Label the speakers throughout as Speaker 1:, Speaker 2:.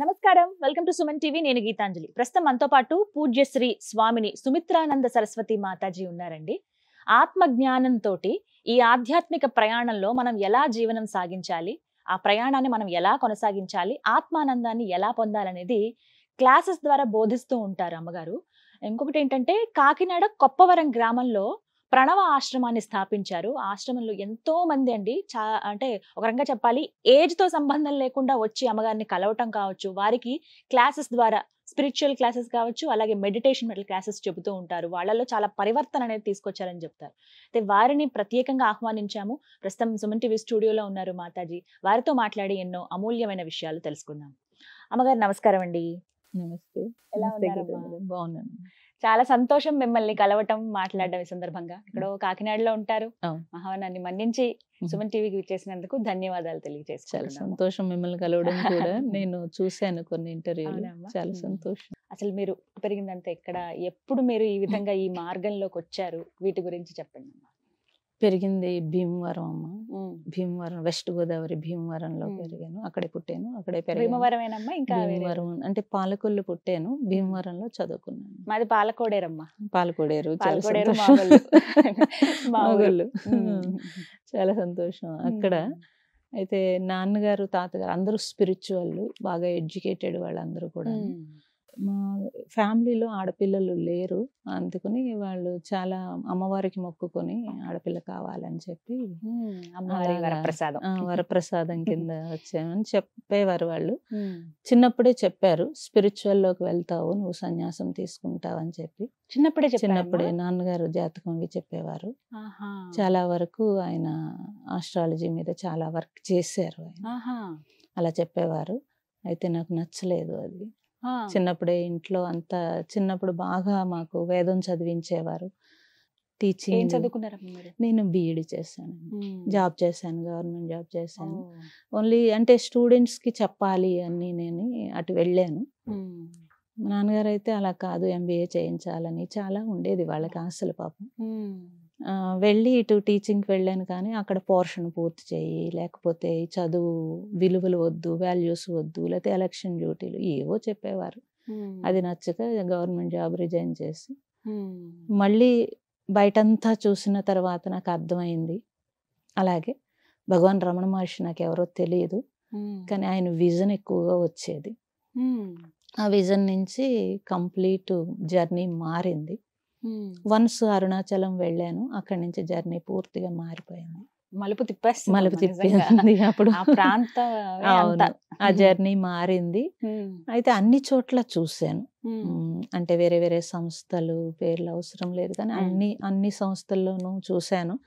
Speaker 1: నమస్కారం, welcome to Suman TV. నేను గీతాంజలి. ప్రస్తుతం మనతో పాటు పూజ్యశ్రీ స్వామిని సుమిత్రానంద సరస్వతి మాతాజీ ఉన్నారండి. ఆత్మ జ్ఞానంతో ఈ ఆధ్యాత్మిక ప్రయాణంలో మనం ఎలా జీవనం సాగించాలి, ఆ ప్రయాణాన్ని మనం ఎలా కొనసాగించాలి, ఆత్మానందాన్ని ఎలా పొందాలనేది క్లాసెస్ ద్వారా బోధిస్తూ ఉంటారు అమ్మగారు. ఇంకొకటి ఏంటంటే, కాకినాడ కొప్పవరం గ్రామంలో ప్రణవ ఆశ్రమాన్ని స్థాపించారు. ఆశ్రమంలో ఎంతో మంది అండి, అంటే ఒక రకంగా చెప్పాలి, ఏజ్ తో సంబంధం లేకుండా వచ్చి అమ్మగారిని కలవటం కావచ్చు, వారికి క్లాసెస్ ద్వారా స్పిరిచువల్ క్లాసెస్ కావచ్చు, అలాగే మెడిటేషన్ క్లాసెస్ చెబుతూ ఉంటారు. వాళ్ళలో చాలా పరివర్తన అనేది తీసుకొచ్చారని చెప్తారు. అయితే వారిని ప్రత్యేకంగా ఆహ్వానించాము. ప్రస్తుతం సుమన్ టీవీ స్టూడియోలో ఉన్నారు మాతాజీ. వారితో మాట్లాడి ఎన్నో అమూల్యమైన విషయాలు తెలుసుకుందాం. అమ్మగారు నమస్కారం అండి.
Speaker 2: నమస్తే.
Speaker 1: ఎలా
Speaker 2: నమస్తే
Speaker 1: ఉన్నారమ్మా?
Speaker 2: గీతాంజలి. బాగున్నాను.
Speaker 1: చాలా సంతోషం మిమ్మల్ని కలవటం, మాట్లాడడం ఈ సందర్భంగా. ఇక్కడో కాకినాడలో ఉంటారు.
Speaker 2: అవును.
Speaker 1: ఆహ్వానాన్ని మన్నించి సుమన్ టీవీకి విచ్చేసినందుకు ధన్యవాదాలు
Speaker 2: చాలా
Speaker 1: తెలియజేసుకుంటున్నాము.
Speaker 2: సంతోషం మిమ్మల్ని కలవడం కూడా. నేను చూశాను కొన్ని ఇంటర్వ్యూలు.
Speaker 1: అవునమ్మా.
Speaker 2: చాలా సంతోషం.
Speaker 1: అసలు మీరు పెరిగిందంతా ఎక్కడ, ఎప్పుడు మీరు ఈ విధంగా ఈ మార్గంలోకి వచ్చారు, వీటి గురించి చెప్పండి అమ్మా.
Speaker 2: పెరిగింది భీమవరం అమ్మ. భీమవరం, వెస్ట్ గోదావరి భీమవరంలో పెరిగాను. అక్కడే పుట్టాను, అక్కడే పెరిగాను.
Speaker 1: భీమవరమేనమ్మా? ఇంకా వేరే?
Speaker 2: భీమవరం అంటే పాలకొల్లు పుట్టాను, భీమవరంలో చదువుకున్నాను.
Speaker 1: మాది పాలకోడేరమ్మా.
Speaker 2: పాలకోడేరు. చాలా
Speaker 1: పాలకోడేరు
Speaker 2: సంతోషం.
Speaker 1: మా ఊరు.
Speaker 2: మాగోళ్ళు. చాలా సంతోషం. అక్కడ అయితే నాన్నగారు, తాతగారు అందరూ స్పిరిచువల్, బాగా ఎడ్యుకేటెడ్ వాళ్ళందరూ కూడా. మా ఫ్యామిలీలో ఆడపిల్లలు లేరు, అందుకని వాళ్ళు చాలా అమ్మవారికి మొక్కుకొని ఆడపిల్ల కావాలని చెప్పి
Speaker 1: అమ్మవారి వరప్రసాదం.
Speaker 2: వరప్రసాదం కింద వచ్చామని చెప్పేవారు వాళ్ళు. చిన్నప్పుడే చెప్పారు, స్పిరిచువల్లోకి వెళ్తావు, నువ్వు సన్యాసం తీసుకుంటావు అని చెప్పి. చిన్నప్పుడే నాన్నగారు జాతకం అవి చెప్పేవారు. చాలా వరకు ఆయన ఆస్ట్రాలజీ మీద చాలా వర్క్ చేశారు ఆయన. అలా చెప్పేవారు. అయితే నాకు నచ్చలేదు అది. చిన్నప్పుడే ఇంట్లో అంతా, చిన్నప్పుడు బాగా మాకు వేదం చదివించేవారు. టీచింగ్. నేను బీఈడి చేశాను, జాబ్ చేశాను, గవర్నమెంట్ జాబ్ చేశాను. ఓన్లీ అంటే స్టూడెంట్స్ కి చెప్పాలి అని నేను అటు వెళ్ళాను. మా నాన్నగారు అయితే అలా కాదు, ఎంబీఏ చేయించాలని చాలా ఉండేది వాళ్ళకి ఆశలు పాపం. వెళ్ళి ఇటు టీచింగ్కి వెళ్ళాను, కానీ అక్కడ పోర్షన్ పూర్తి చేయి, లేకపోతే చదువు విలువలు వద్దు, వాల్యూస్ వద్దు, లేకపోతే ఎలక్షన్ డ్యూటీలు ఏవో చెప్పేవారు. అది నచ్చక గవర్నమెంట్ జాబ్ రిజైన్ చేసి మళ్ళీ బయటంతా చూసిన తర్వాత నాకు అర్థమైంది. అలాగే భగవాన్ రమణ మహర్షి నాకు ఎవరో తెలియదు, కానీ ఆయన విజన్ ఎక్కువగా వచ్చేది. ఆ విజన్ నుంచి కంప్లీట్ జర్నీ మారింది. వన్స్ అరుణాచలం వెళ్ళాను, అక్కడి నుంచి జర్నీ పూర్తిగా మారిపోయింది.
Speaker 1: మలుపు తిప్పేసింది
Speaker 2: అప్పుడు.
Speaker 1: అవును,
Speaker 2: ఆ జర్నీ మారింది. అయితే అన్ని చోట్ల చూశాను, అంటే వేరే వేరే సంస్థలు, పేర్లు అవసరం లేదు, కానీ అన్ని సంస్థల్లోనూ చూశాను.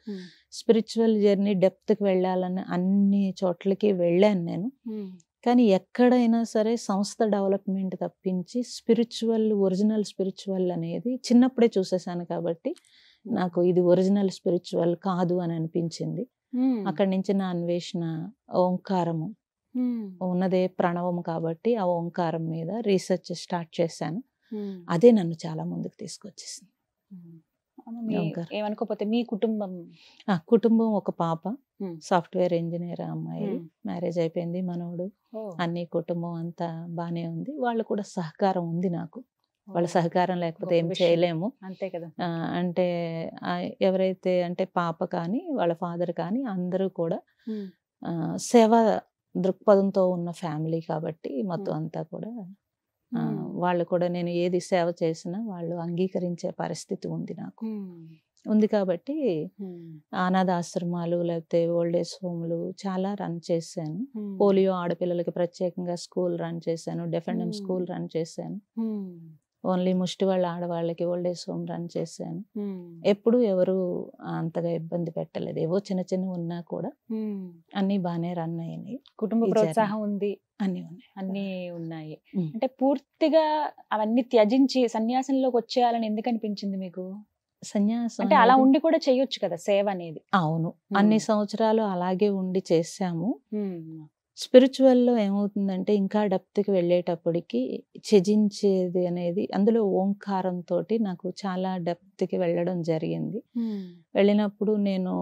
Speaker 2: స్పిరిచువల్ జర్నీ డెప్త్కి వెళ్ళాలని అన్ని చోట్లకి వెళ్ళాను నేను. కానీ ఎక్కడైనా సరే సంస్థ డెవలప్మెంట్ తప్పించి స్పిరిచువల్, ఒరిజినల్ స్పిరిచువల్ అనేది చిన్నప్పుడే చూసేసాను కాబట్టి నాకు ఇది ఒరిజినల్ స్పిరిచువల్ కాదు అని అనిపించింది. అక్కడి నుంచి నా అన్వేషణ ఓంకారము, ఉన్నదే ప్రణవము కాబట్టి ఆ ఓంకారం మీద రీసెర్చ్ స్టార్ట్ చేశాను. అదే నన్ను చాలా ముందుకు తీసుకొచ్చేసింది.
Speaker 1: ఏమనుకోపోతే మీ
Speaker 2: కుటుంబం ఒక పాప, సాఫ్ట్వేర్ ఇంజనీర్ అమ్మాయి, మ్యారేజ్ అయిపోయింది, మనోడు, అన్ని కుటుంబం అంతా బానే ఉంది. వాళ్ళు కూడా సహకారం ఉంది నాకు. వాళ్ళ సహకారం లేకపోతే ఏం చేయలేము.
Speaker 1: అంతే కదా.
Speaker 2: అంటే ఎవరైతే అంటే పాప కానీ వాళ్ళ ఫాదర్ కానీ అందరూ కూడా సేవా దృక్పథంతో ఉన్న ఫ్యామిలీ కాబట్టి మొత్తం అంతా కూడా వాళ్ళు కూడా నేను ఏది సేవ చేసినా వాళ్ళు అంగీకరించే పరిస్థితి ఉంది నాకు. ఉంది కాబట్టి అనాథాశ్రమాలు, లేకపోతే ఓల్డ్ ఏజ్ హోమ్లు చాలా రన్ చేశాను. పోలియో ఆడపిల్లలకి ప్రత్యేకంగా స్కూల్ రన్ చేశాను, డెఫెండమ్ స్కూల్ రన్ చేశాను. ఓన్లీ ముష్టి వాళ్ళ ఆడవాళ్ళకి ఓల్డ్ ఏజ్ హోమ్ రన్ చేశాను. ఎప్పుడు ఎవరు అంతగా ఇబ్బంది పెట్టలేదు. ఏవో చిన్న చిన్న ఉన్నా కూడా అన్ని బాగానే రన్ అయినాయి.
Speaker 1: కుటుంబ ప్రోత్సాహం ఉంది, అన్ని ఉన్నాయి. అంటే పూర్తిగా అవన్నీ త్యజించి సన్యాసంలోకి వచ్చేయాలని ఎందుకు అనిపించింది మీకు?
Speaker 2: సన్యాసం
Speaker 1: అంటే అలా ఉండి కూడా చేయొచ్చు కదా సేవ అనేది.
Speaker 2: అవును, అన్ని సంవత్సరాలు అలాగే ఉండి చేశాము. స్పిరిచువల్లో ఏమవుతుందంటే ఇంకా డెప్త్కి వెళ్ళేటప్పటికి త్యజించేది అనేది, అందులో ఓంకారంతో నాకు చాలా డెప్త్కి వెళ్ళడం జరిగింది. వెళ్ళినప్పుడు నేను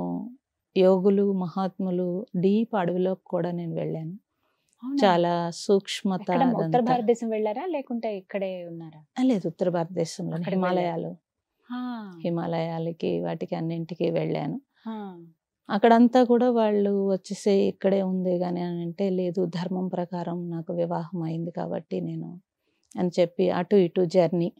Speaker 2: యోగులు, మహాత్ములు డీప్ అడవిలోకి కూడా నేను వెళ్ళాను. చాలా సూక్ష్మత
Speaker 1: ఉత్తర
Speaker 2: అదంతా.
Speaker 1: భారతదేశం వెళ్ళారా లేకుంటే ఇక్కడే ఉన్నారా?
Speaker 2: లేదు, ఉత్తర భారతదేశంలో
Speaker 1: అక్కడికి వెళ్ళారు.
Speaker 2: హిమాలయాలకి వాటికి అన్నింటికి వెళ్ళాను.
Speaker 1: ఆ,
Speaker 2: అక్కడంతా కూడా వాళ్ళు వచ్చేసి ఇక్కడే ఉంది కానీ అని అంటే, లేదు ధర్మం ప్రకారం నాకు వివాహం అయింది కాబట్టి నేను అని చెప్పి అటు ఇటు జర్నీ,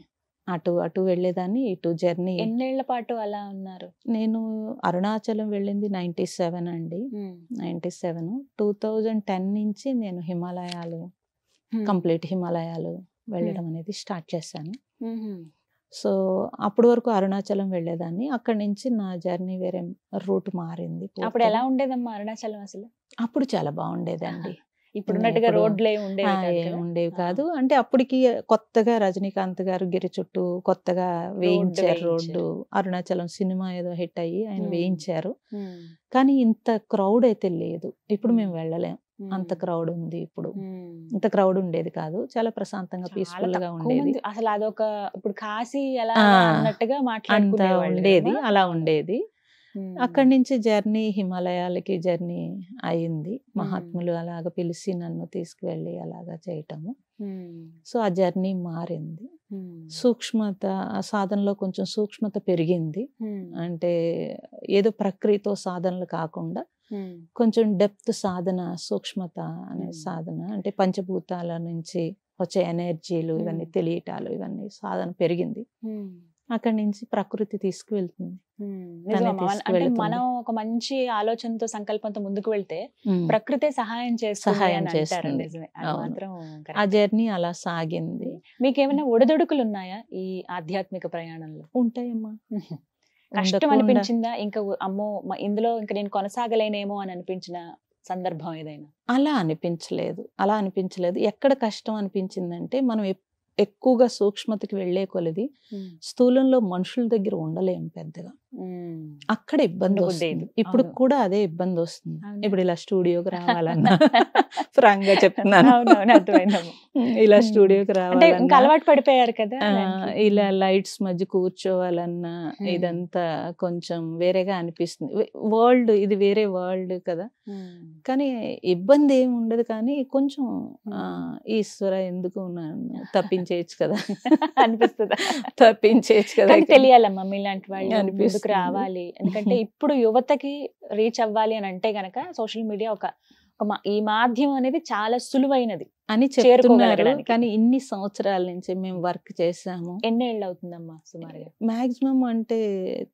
Speaker 2: అటు వెళ్ళేదాన్ని, ఇటు జర్నీ.
Speaker 1: ఎన్నేళ్ల పాటు అలా ఉన్నారు?
Speaker 2: నేను అరుణాచలం వెళ్ళింది 97 అండి. 97 2010 నుంచి నేను హిమాలయాలు కంప్లీట్ హిమాలయాలు వెళ్ళడం అనేది స్టార్ట్ చేశాను. సో అప్పటి వరకు అరుణాచలం వెళ్ళేదాన్ని. అక్కడి నుంచి నా జర్నీ వేరే రూట్ మారింది.
Speaker 1: అప్పుడు ఎలా ఉండేదమ్మా అరుణాచలం అసలు?
Speaker 2: అప్పుడు చాలా బాగుండేదండి.
Speaker 1: ఇప్పుడున్నట్టుగా రోడ్లు
Speaker 2: ఉండేవి కాదు. అంటే అప్పటికి కొత్తగా రజనీకాంత్ గారు గిరి చుట్టూ కొత్తగా వేయించారు రోడ్డు. అరుణాచలం సినిమా ఏదో హిట్ అయ్యి ఆయన వేయించారు. కానీ ఇంత క్రౌడ్ అయితే లేదు. ఇప్పుడు మేము వెళ్ళలేం, అంత క్రౌడ్ ఉంది. ఇప్పుడు ఇంత క్రౌడ్ ఉండేది కాదు. చాలా ప్రశాంతంగా పీస్ఫుల్ గా ఉండేది.
Speaker 1: అసలు అదొక ఇప్పుడు కాశీ ఎలా అన్నట్టుగా
Speaker 2: అంత ఉండేది, అలా ఉండేది. అక్కడి నుంచి జర్నీ హిమాలయాలకి జర్నీ అయింది. మహాత్ములు అలాగ పిలిచి నన్ను తీసుకువెళ్ళి అలాగా చేయటము. సో ఆ జర్నీ మారింది. సూక్ష్మత, ఆ సాధనలో కొంచెం సూక్ష్మత పెరిగింది. అంటే ఏదో ప్రక్రియతో సాధనలు కాకుండా కొంచెం డెప్త్ సాధన, సూక్ష్మత అనే సాధన, అంటే పంచభూతాల నుంచి వచ్చే ఎనర్జీలు ఇవన్నీ తెలియటాలు, ఇవన్నీ సాధన పెరిగింది. అక్కడి నుంచి ప్రకృతి తీసుకువెళ్తుంది.
Speaker 1: అంటే మనం ఒక మంచి ఆలోచనతో సంకల్పంతో ముందుకు వెళ్తే ప్రకృతే సహాయం చేస్తుంది.
Speaker 2: ఆ జర్నీ అలా సాగింది.
Speaker 1: మీకేమైనా ఒడిదొడుకులు ఉన్నాయా ఈ ఆధ్యాత్మిక ప్రయాణంలో?
Speaker 2: ఉంటాయమ్మా.
Speaker 1: కష్టం అనిపించిందా? ఇంకా అమ్మో ఇందులో ఇంకా నేను కొనసాగలేనేమో అని అనిపించిన సందర్భం ఏదైనా?
Speaker 2: అలా అనిపించలేదు. ఎక్కడ కష్టం అనిపించిందంటే, మనం ఎక్కువగా సూక్ష్మతకి వెళ్లే కొలది స్థూలంలో మనుషుల దగ్గర ఉండలేము పెద్దగా. అక్కడ ఇబ్బంది వస్తుంది. ఇప్పుడు కూడా అదే ఇబ్బంది వస్తుంది. ఇప్పుడు ఇలా స్టూడియోకి రావాలన్నా ఫ్రాంక్ గా చెప్తున్నాను, ఇలా స్టూడియోకి రావాలన్నా,
Speaker 1: అలవాటు పడిపోయారు కదా,
Speaker 2: ఇలా లైట్స్ మధ్య కూర్చోవాలన్నా ఇదంతా కొంచెం వేరేగా అనిపిస్తుంది. వరల్డ్ ఇది వేరే వరల్డ్ కదా. కానీ ఇబ్బంది ఏమి ఉండదు. కానీ కొంచెం ఈశ్వర ఎందుకు తప్పించేయచ్చు కదా
Speaker 1: అనిపిస్తుంది.
Speaker 2: తప్పించేయచ్చు కదా,
Speaker 1: తెలియాలమ్మా మీలాంటి వాళ్ళు రావాలి. ఎందుకంటే ఇప్పుడు యువతకి రీచ్ అవ్వాలి అని అంటే గనక సోషల్ మీడియా ఒక ఈ మాధ్యమం అనేది చాలా సులువైనది
Speaker 2: అని చెప్తున్నారు. కానీ ఇన్ని సంవత్సరాల నుంచి మేము వర్క్ చేసాము.
Speaker 1: ఎన్నేళ్ళు అవుతుందమ్మా సుమారుగా?
Speaker 2: మాక్సిమం అంటే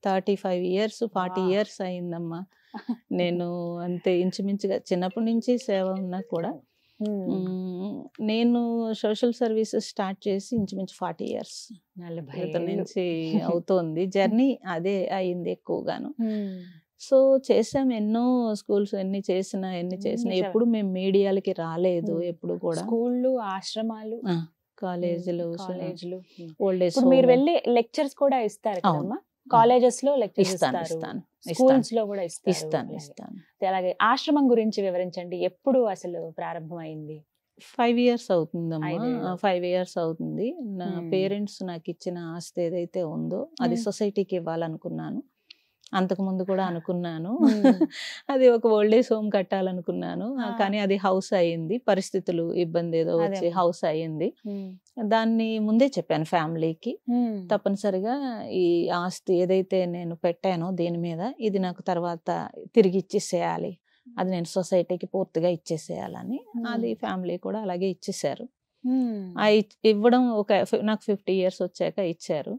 Speaker 2: 35 years 40 years అయిందమ్మా. నేను అంతే ఇంచుమించుగా చిన్నప్పటి నుంచి సేవ ఉన్నా కూడా నేను సోషల్ సర్వీసెస్ స్టార్ట్ చేసి ఇంచుమించు 40 years నుంచి అవుతోంది. జర్నీ అదే అయింది ఎక్కువగాను. సో చేసాం ఎన్నో స్కూల్స్, ఎన్ని చేసినా ఎప్పుడు మేము మీడియాలకి రాలేదు. ఎప్పుడు కూడా స్కూళ్ళు,
Speaker 1: ఆశ్రమాలు,
Speaker 2: కాలేజీలు
Speaker 1: ఓల్డ్ ఏజ్. మీరు వెళ్ళి లెక్చర్స్ కూడా ఇస్తారు కదమ్మా? కాలేజెస్ లో లెక్చర్స్ ఇస్తాను, స్కూల్స్ లో కూడా ఇస్తాను. అలాగే ఆశ్రమం గురించి వివరించండి. ఎప్పుడు అసలు ప్రారంభం అయింది?
Speaker 2: 5 years అవుతుందమ్మా. 5 years అవుతుంది. నా పేరెంట్స్ నాకు ఇచ్చిన ఆస్తి ఏదైతే ఉందో అది సొసైటీకి ఇవ్వాలనుకున్నాను. అంతకుముందు కూడా అనుకున్నాను. అది ఒక ఓల్డ్ ఏజ్ హోమ్ కట్టాలనుకున్నాను. కానీ అది హౌస్ అయ్యింది. పరిస్థితులు ఇబ్బంది ఏదో వచ్చి హౌస్ అయ్యింది. దాన్ని ముందే చెప్పాను ఫ్యామిలీకి, తప్పనిసరిగా ఈ ఆస్తి ఏదైతే నేను పెట్టానో దీని మీద, ఇది నాకు తర్వాత తిరిగి ఇచ్చేసేయాలి, అది నేను సొసైటీకి పూర్తిగా ఇచ్చేసేయాలని. అది ఫ్యామిలీ కూడా అలాగే ఇచ్చేసారు. ఇవ్వడం నాకు 50 years వచ్చాక ఇచ్చారు.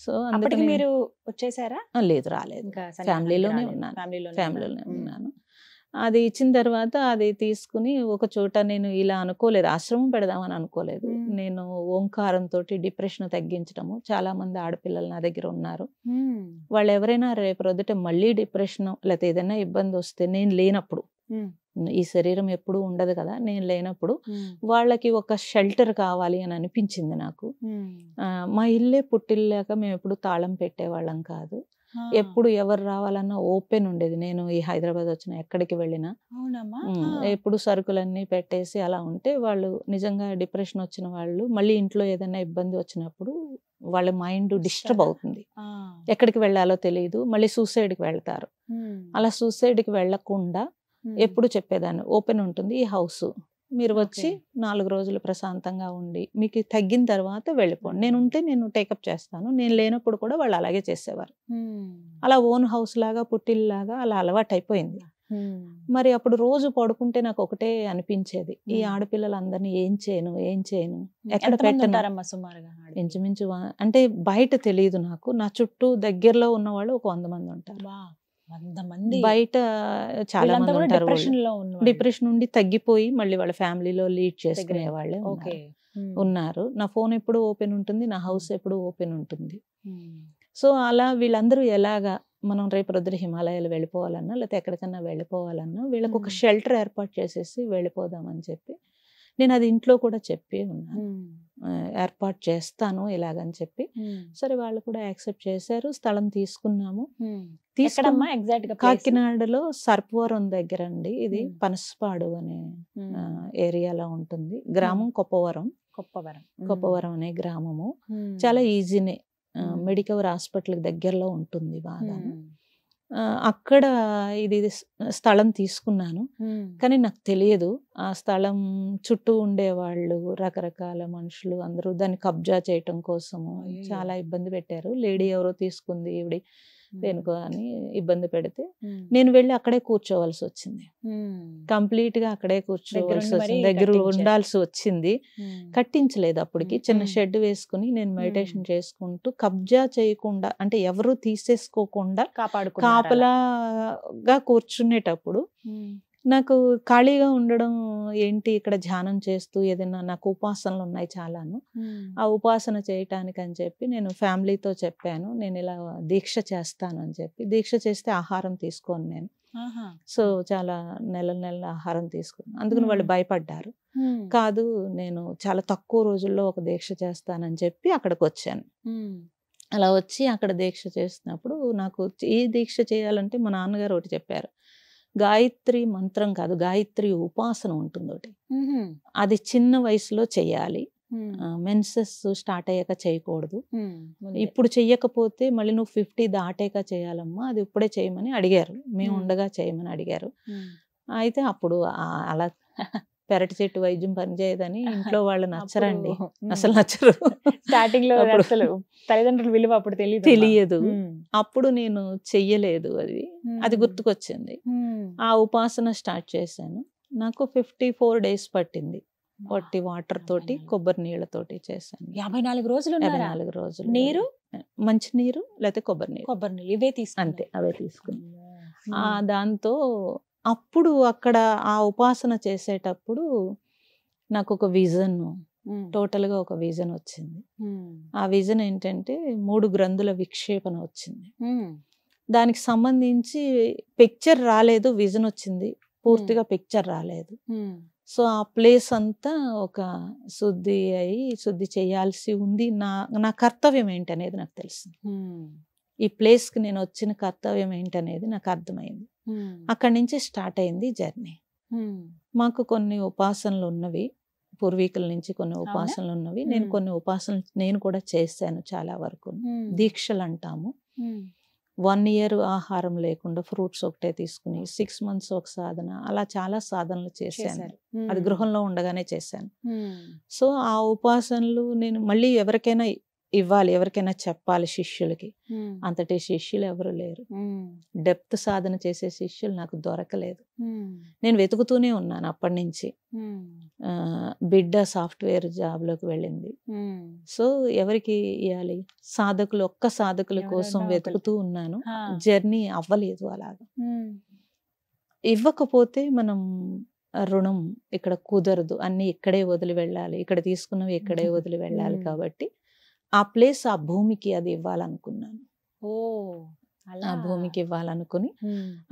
Speaker 2: సో
Speaker 1: అందుకని మీరు వచ్చేసారా?
Speaker 2: లేదు, రాలేదు. ఫ్యామిలీలోనే ఉన్నాను. అది ఇచ్చిన తర్వాత అది తీసుకుని ఒక చోట, నేను ఇలా అనుకోలేదు, ఆశ్రమం పెడదామని అనుకోలేదు. నేను ఓంకారంతో డిప్రెషన్ తగ్గించడము, చాలా మంది ఆడపిల్లలు నా దగ్గర ఉన్నారు. వాళ్ళు ఎవరైనా రేపు రొద్దుట మళ్ళీ డిప్రెషన్ లేకపోతే ఏదైనా ఇబ్బంది వస్తే, నేను లేనప్పుడు, ఈ శరీరం ఎప్పుడు ఉండదు కదా, నేను లేనప్పుడు వాళ్ళకి ఒక షెల్టర్ కావాలి అని అనిపించింది నాకు. మా ఇల్లే పుట్టిల్లాక మేము ఎప్పుడు తాళం పెట్టేవాళ్ళం కాదు. ఎప్పుడు ఎవరు రావాలన్నా ఓపెన్ ఉండేది. నేను ఈ హైదరాబాద్ వచ్చిన ఎక్కడికి వెళ్ళినా ఎప్పుడు సరుకులన్నీ పెట్టేసి అలా ఉంటే, వాళ్ళు నిజంగా డిప్రెషన్ వచ్చిన వాళ్ళు మళ్ళీ ఇంట్లో ఏదైనా ఇబ్బంది వచ్చినప్పుడు వాళ్ళ మైండ్ డిస్టర్బ్ అవుతుంది, ఎక్కడికి వెళ్ళాలో తెలియదు, మళ్ళీ సూసైడ్కి వెళ్తారు. అలా సూసైడ్కి వెళ్ళకుండా ఎప్పుడు చెప్పేదాన్ని, ఓపెన్ ఉంటుంది ఈ హౌస్, మీరు వచ్చి 4 రోజులు ప్రశాంతంగా ఉండి మీకు తగ్గిన తర్వాత వెళ్ళిపోండి, నేను ఉంటే నేను టేకప్ చేస్తాను, నేను లేనప్పుడు కూడా వాళ్ళు అలాగే చేసేవారు. అలా ఓన్ హౌస్ లాగా పుట్టిల్లాగా అలా అలవాటు అయిపోయింది. మరి అప్పుడు రోజు పడుకుంటే నాకు ఒకటే అనిపించేది, ఈ ఆడపిల్లలందరినీ ఏం చేయను ఎక్కడ పెట్టను.
Speaker 1: సుమారుగా
Speaker 2: ఇంచుమించు అంటే బయట తెలియదు నాకు, నా చుట్టూ దగ్గరలో ఉన్న వాళ్ళు ఒక 100 మంది ఉంటారు.
Speaker 1: 100 మంది
Speaker 2: బయట చాలా మంది ఉంటారు. డిప్రెషన్ నుండి తగ్గిపోయి మళ్ళీ వాళ్ళ ఫ్యామిలీలో లీడ్ చేసుకునే వాళ్ళే ఉన్నారు. నా ఫోన్ ఎప్పుడు ఓపెన్ ఉంటుంది, నా హౌస్ ఎప్పుడు ఓపెన్ ఉంటుంది. సో అలా వీళ్ళందరూ ఎలాగా మనం రేపు రొద్దున హిమాలయాలు వెళ్ళిపోవాలన్నా లేకపోతే ఎక్కడికన్నా వెళ్ళిపోవాలన్నా వీళ్ళకి ఒక షెల్టర్ ఏర్పాటు చేసేసి వెళ్ళిపోదామని చెప్పి నేను అది ఇంట్లో కూడా చెప్పి ఉన్నాను, ఏర్పాటు చేస్తాను ఇలాగని చెప్పి. సరే వాళ్ళు కూడా యాక్సెప్ట్ చేశారు, స్థలం తీసుకున్నాము. కాకినాడలో సర్పవరం దగ్గర అండి, ఇది పనసపాడు అనే ఏరియాలో ఉంటుంది. గ్రామం కొప్పవరం అనే గ్రామము. చాలా ఈజీనే, మెడికవర్ హాస్పిటల్ దగ్గరలో ఉంటుంది బాగా. అక్కడ ఇది స్థలం తీసుకున్నాను. కానీ నాకు తెలియదు, ఆ స్థలం చుట్టూ ఉండేవాళ్ళు రకరకాల మనుషులు అందరూ దాన్ని కబ్జా చేయటం కోసము చాలా ఇబ్బంది పెట్టారు. లేడీ ఎవరో తీసుకుంది, ఈవిడి దేనికో అని ఇబ్బంది పెడితే నేను వెళ్ళి అక్కడే కూర్చోవలసి వచ్చింది. కంప్లీట్ గా అక్కడే కూర్చోవలసి వచ్చింది, దగ్గర ఉండాల్సి వచ్చింది. కట్టించలేదు అప్పటికి, చిన్న షెడ్ వేసుకుని నేను మెడిటేషన్ చేసుకుంటూ కబ్జా చేయకుండా, అంటే ఎవరు తీసేసుకోకుండా కాపలాగా కూర్చునేటప్పుడు నాకు ఖాళీగా ఉండడం ఏంటి, ఇక్కడ ధ్యానం చేస్తూ ఏదైనా నాకు ఉపాసనలు ఉన్నాయి చాలాను, ఆ ఉపాసన చేయటానికి అని చెప్పి నేను ఫ్యామిలీతో చెప్పాను, నేను ఇలా దీక్ష చేస్తాను అని చెప్పి. దీక్ష చేస్తే ఆహారం తీసుకోను నేను. సో చాలా నెల ఆహారం తీసుకున్నాను. అందుకని వాళ్ళు భయపడ్డారు. కాదు, నేను చాలా తక్కువ రోజుల్లో ఒక దీక్ష చేస్తానని చెప్పి అక్కడికి వచ్చాను. అలా వచ్చి అక్కడ దీక్ష చేసినప్పుడు నాకు ఏ దీక్ష చేయాలంటే మా నాన్నగారు ఒకటి చెప్పారు, గాయత్రి మంత్రం కాదు, గాయత్రి ఉపాసన ఉంటుంది ఒకటి, అది చిన్న వయసులో చెయ్యాలి, మెన్సెస్ స్టార్ట్ అయ్యాక చేయకూడదు, ఇప్పుడు చెయ్యకపోతే మళ్ళీ నువ్వు 50 దాటాక చేయాలమ్మా, అది ఇప్పుడే చేయమని అడిగారు, మేము ఉండగా చేయమని అడిగారు. అయితే అప్పుడు అలా పెరటి చెట్టు వైద్యం పనిచేయదని ఇంట్లో వాళ్ళు నచ్చరండి, అసలు నచ్చరు.
Speaker 1: స్టార్టింగ్ లో తల్లిదండ్రుల విలువ అప్పుడు
Speaker 2: తెలియదు. అప్పుడు నేను చెయ్యలేదు, అది గుర్తుకొచ్చింది. ఆ ఉపాసన స్టార్ట్ చేశాను. నాకు 54 days పట్టింది. వట్టి వాటర్ తోటి కొబ్బరి నీళ్ళతోటి చేశాను.
Speaker 1: 54 రోజులు
Speaker 2: 54 రోజులు.
Speaker 1: నీరు,
Speaker 2: మంచి నీరు లేకపోతే కొబ్బరి నీళ్ళు
Speaker 1: ఇవే తీసుకుని
Speaker 2: అంతే, అవే తీసుకున్నాను. దాంతో అప్పుడు అక్కడ ఆ ఉపాసన చేసేటప్పుడు నాకు ఒక విజన్, టోటల్గా ఒక విజన్ వచ్చింది. ఆ విజన్ ఏంటంటే 3 గ్రంథుల విక్షేపణ వచ్చింది. దానికి సంబంధించి పిక్చర్ రాలేదు, విజన్ వచ్చింది, పూర్తిగా పిక్చర్ రాలేదు. సో ఆ ప్లేస్ అంతా ఒక శుద్ధి చేయాల్సి ఉంది. నా కర్తవ్యం ఏంటనేది నాకు తెలిసింది. ఈ ప్లేస్కి నేను వచ్చిన కర్తవ్యం ఏంటనేది నాకు అర్థమైంది. అక్కడి నుంచి స్టార్ట్ అయింది జర్నీ. మాకు కొన్ని ఉపాసనలు ఉన్నవి, పూర్వీకుల నుంచి కొన్ని ఉపాసనలు ఉన్నవి. నేను కొన్ని ఉపాసనలు నేను కూడా చేశాను చాలా వరకు. దీక్షలు అంటాము. 1 year ఆహారం లేకుండా ఫ్రూట్స్ ఒకటే తీసుకుని 6 months ఒక సాధన, అలా చాలా సాధనలు చేశాను. అది గృహంలో ఉండగానే చేశాను. సో ఆ ఉపాసనలు నేను మళ్ళీ ఎవరికైనా ఇవ్వాలి, ఎవరికైనా చెప్పాలి శిష్యులకి. అంతటి శిష్యులు ఎవరు లేరు, డెప్త్ సాధన చేసే శిష్యులు నాకు దొరకలేదు. నేను వెతుకుతూనే ఉన్నాను అప్పటి నుంచి. బిడ్డ సాఫ్ట్వేర్ జాబ్లోకి వెళ్ళింది. సో ఎవరికి ఇవ్వాలి, ఒక్క సాధకుల కోసం వెతుకుతూ ఉన్నాను. జర్నీ అవ్వలేదు అలాగా. ఇవ్వకపోతే మనం రుణం ఇక్కడ కుదరదు, అన్ని ఇక్కడే వదిలి వెళ్ళాలి, ఇక్కడ తీసుకున్నవి ఇక్కడే వదిలి వెళ్ళాలి. కాబట్టి ఆ ప్లేస్, ఆ భూమికి అది ఇవ్వాలనుకున్నాను. ఆ భూమికి ఇవ్వాలనుకుని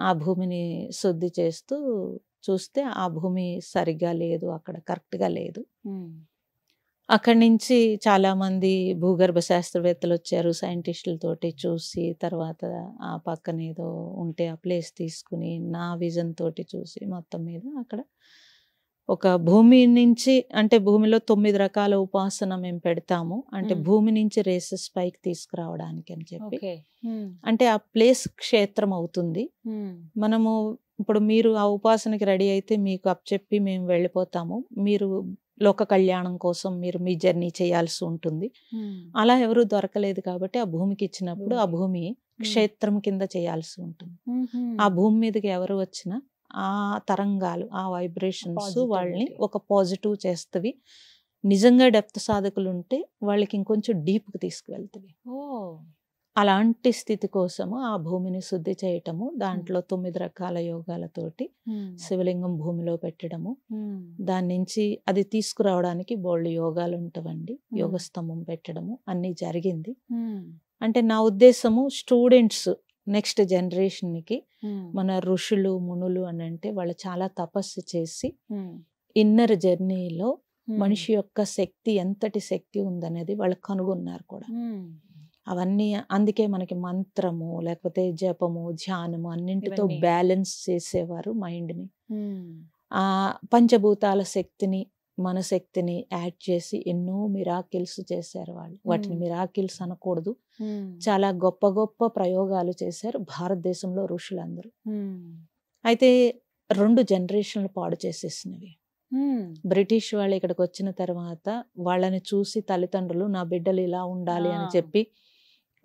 Speaker 2: ఆ భూమిని శుద్ధి చేస్తూ చూస్తే ఆ భూమి సరిగ్గా లేదు, అక్కడ కరెక్ట్గా లేదు. అక్కడి నుంచి చాలా మంది భూగర్భ శాస్త్రవేత్తలు వచ్చారు, సైంటిస్టులతోటి చూసి, తర్వాత ఆ పక్కన ఏదో ఉంటే ఆ ప్లేస్ తీసుకుని నా విజన్ తోటి చూసి మొత్తం మీద అక్కడ ఒక భూమి నుంచి, అంటే భూమిలో 9 రకాల ఉపాసన మేము పెడతాము, అంటే భూమి నుంచి రేసెస్ పైకి తీసుకురావడానికి అని చెప్పి. అంటే ఆ ప్లేస్ క్షేత్రం అవుతుంది. మనము ఇప్పుడు మీరు ఆ ఉపాసనకి రెడీ అయితే మీకు అప్పచెప్పి మేము వెళ్ళిపోతాము, మీరు లోక కళ్యాణం కోసం మీరు మీ జర్నీ చేయాల్సి ఉంటుంది. అలా ఎవరు దొరకలేదు కాబట్టి ఆ భూమికి ఇచ్చినప్పుడు ఆ భూమి క్షేత్రం కింద చేయాల్సి ఉంటుంది. ఆ భూమి మీదకి ఎవరు వచ్చినా ఆ తరంగాలు, ఆ వైబ్రేషన్స్ వాళ్ళని ఒక పాజిటివ్ చేస్తవి. నిజంగా డెప్త్ సాధకులు ఉంటే వాళ్ళకి ఇంకొంచెం డీప్కి తీసుకువెళ్తవి. అలాంటి స్థితి కోసము ఆ భూమిని శుద్ధి చేయటము, దాంట్లో 9 రకాల యోగాలతోటి శివలింగం భూమిలో పెట్టడము, దాని నుంచి అది తీసుకురావడానికి బోల్డ్ యోగాలు ఉంటవండి, యోగ స్తంభం పెట్టడము అన్నీ జరిగింది. అంటే నా ఉద్దేశము స్టూడెంట్స్ నెక్స్ట్ జనరేషన్కి మన ఋషులు మునులు అని అంటే వాళ్ళు చాలా తపస్సు చేసి ఇన్నర్ జర్నీలో మనిషి యొక్క శక్తి ఎంతటి శక్తి ఉందనేది వాళ్ళు కనుగొన్నారు కూడా. అవన్నీ అందుకే మనకి మంత్రము లేకపోతే జపము ధ్యానము అన్నింటితో బ్యాలెన్స్ చేసేవారు మైండ్ని. ఆ పంచభూతాల శక్తిని మన శక్తిని యాడ్ చేసి ఎన్నో మిరాకిల్స్ చేశారు వాళ్ళు. వాటిని మిరాకిల్స్ అనకూడదు, చాలా గొప్ప గొప్ప ప్రయోగాలు చేశారు భారతదేశంలో ఋషులందరూ. అయితే 2 జనరేషన్లు పాడు చేసేసినవి. బ్రిటిష్ వాళ్ళు ఇక్కడికి వచ్చిన తర్వాత వాళ్ళని చూసి తల్లిదండ్రులు నా బిడ్డలు ఇలా ఉండాలి అని చెప్పి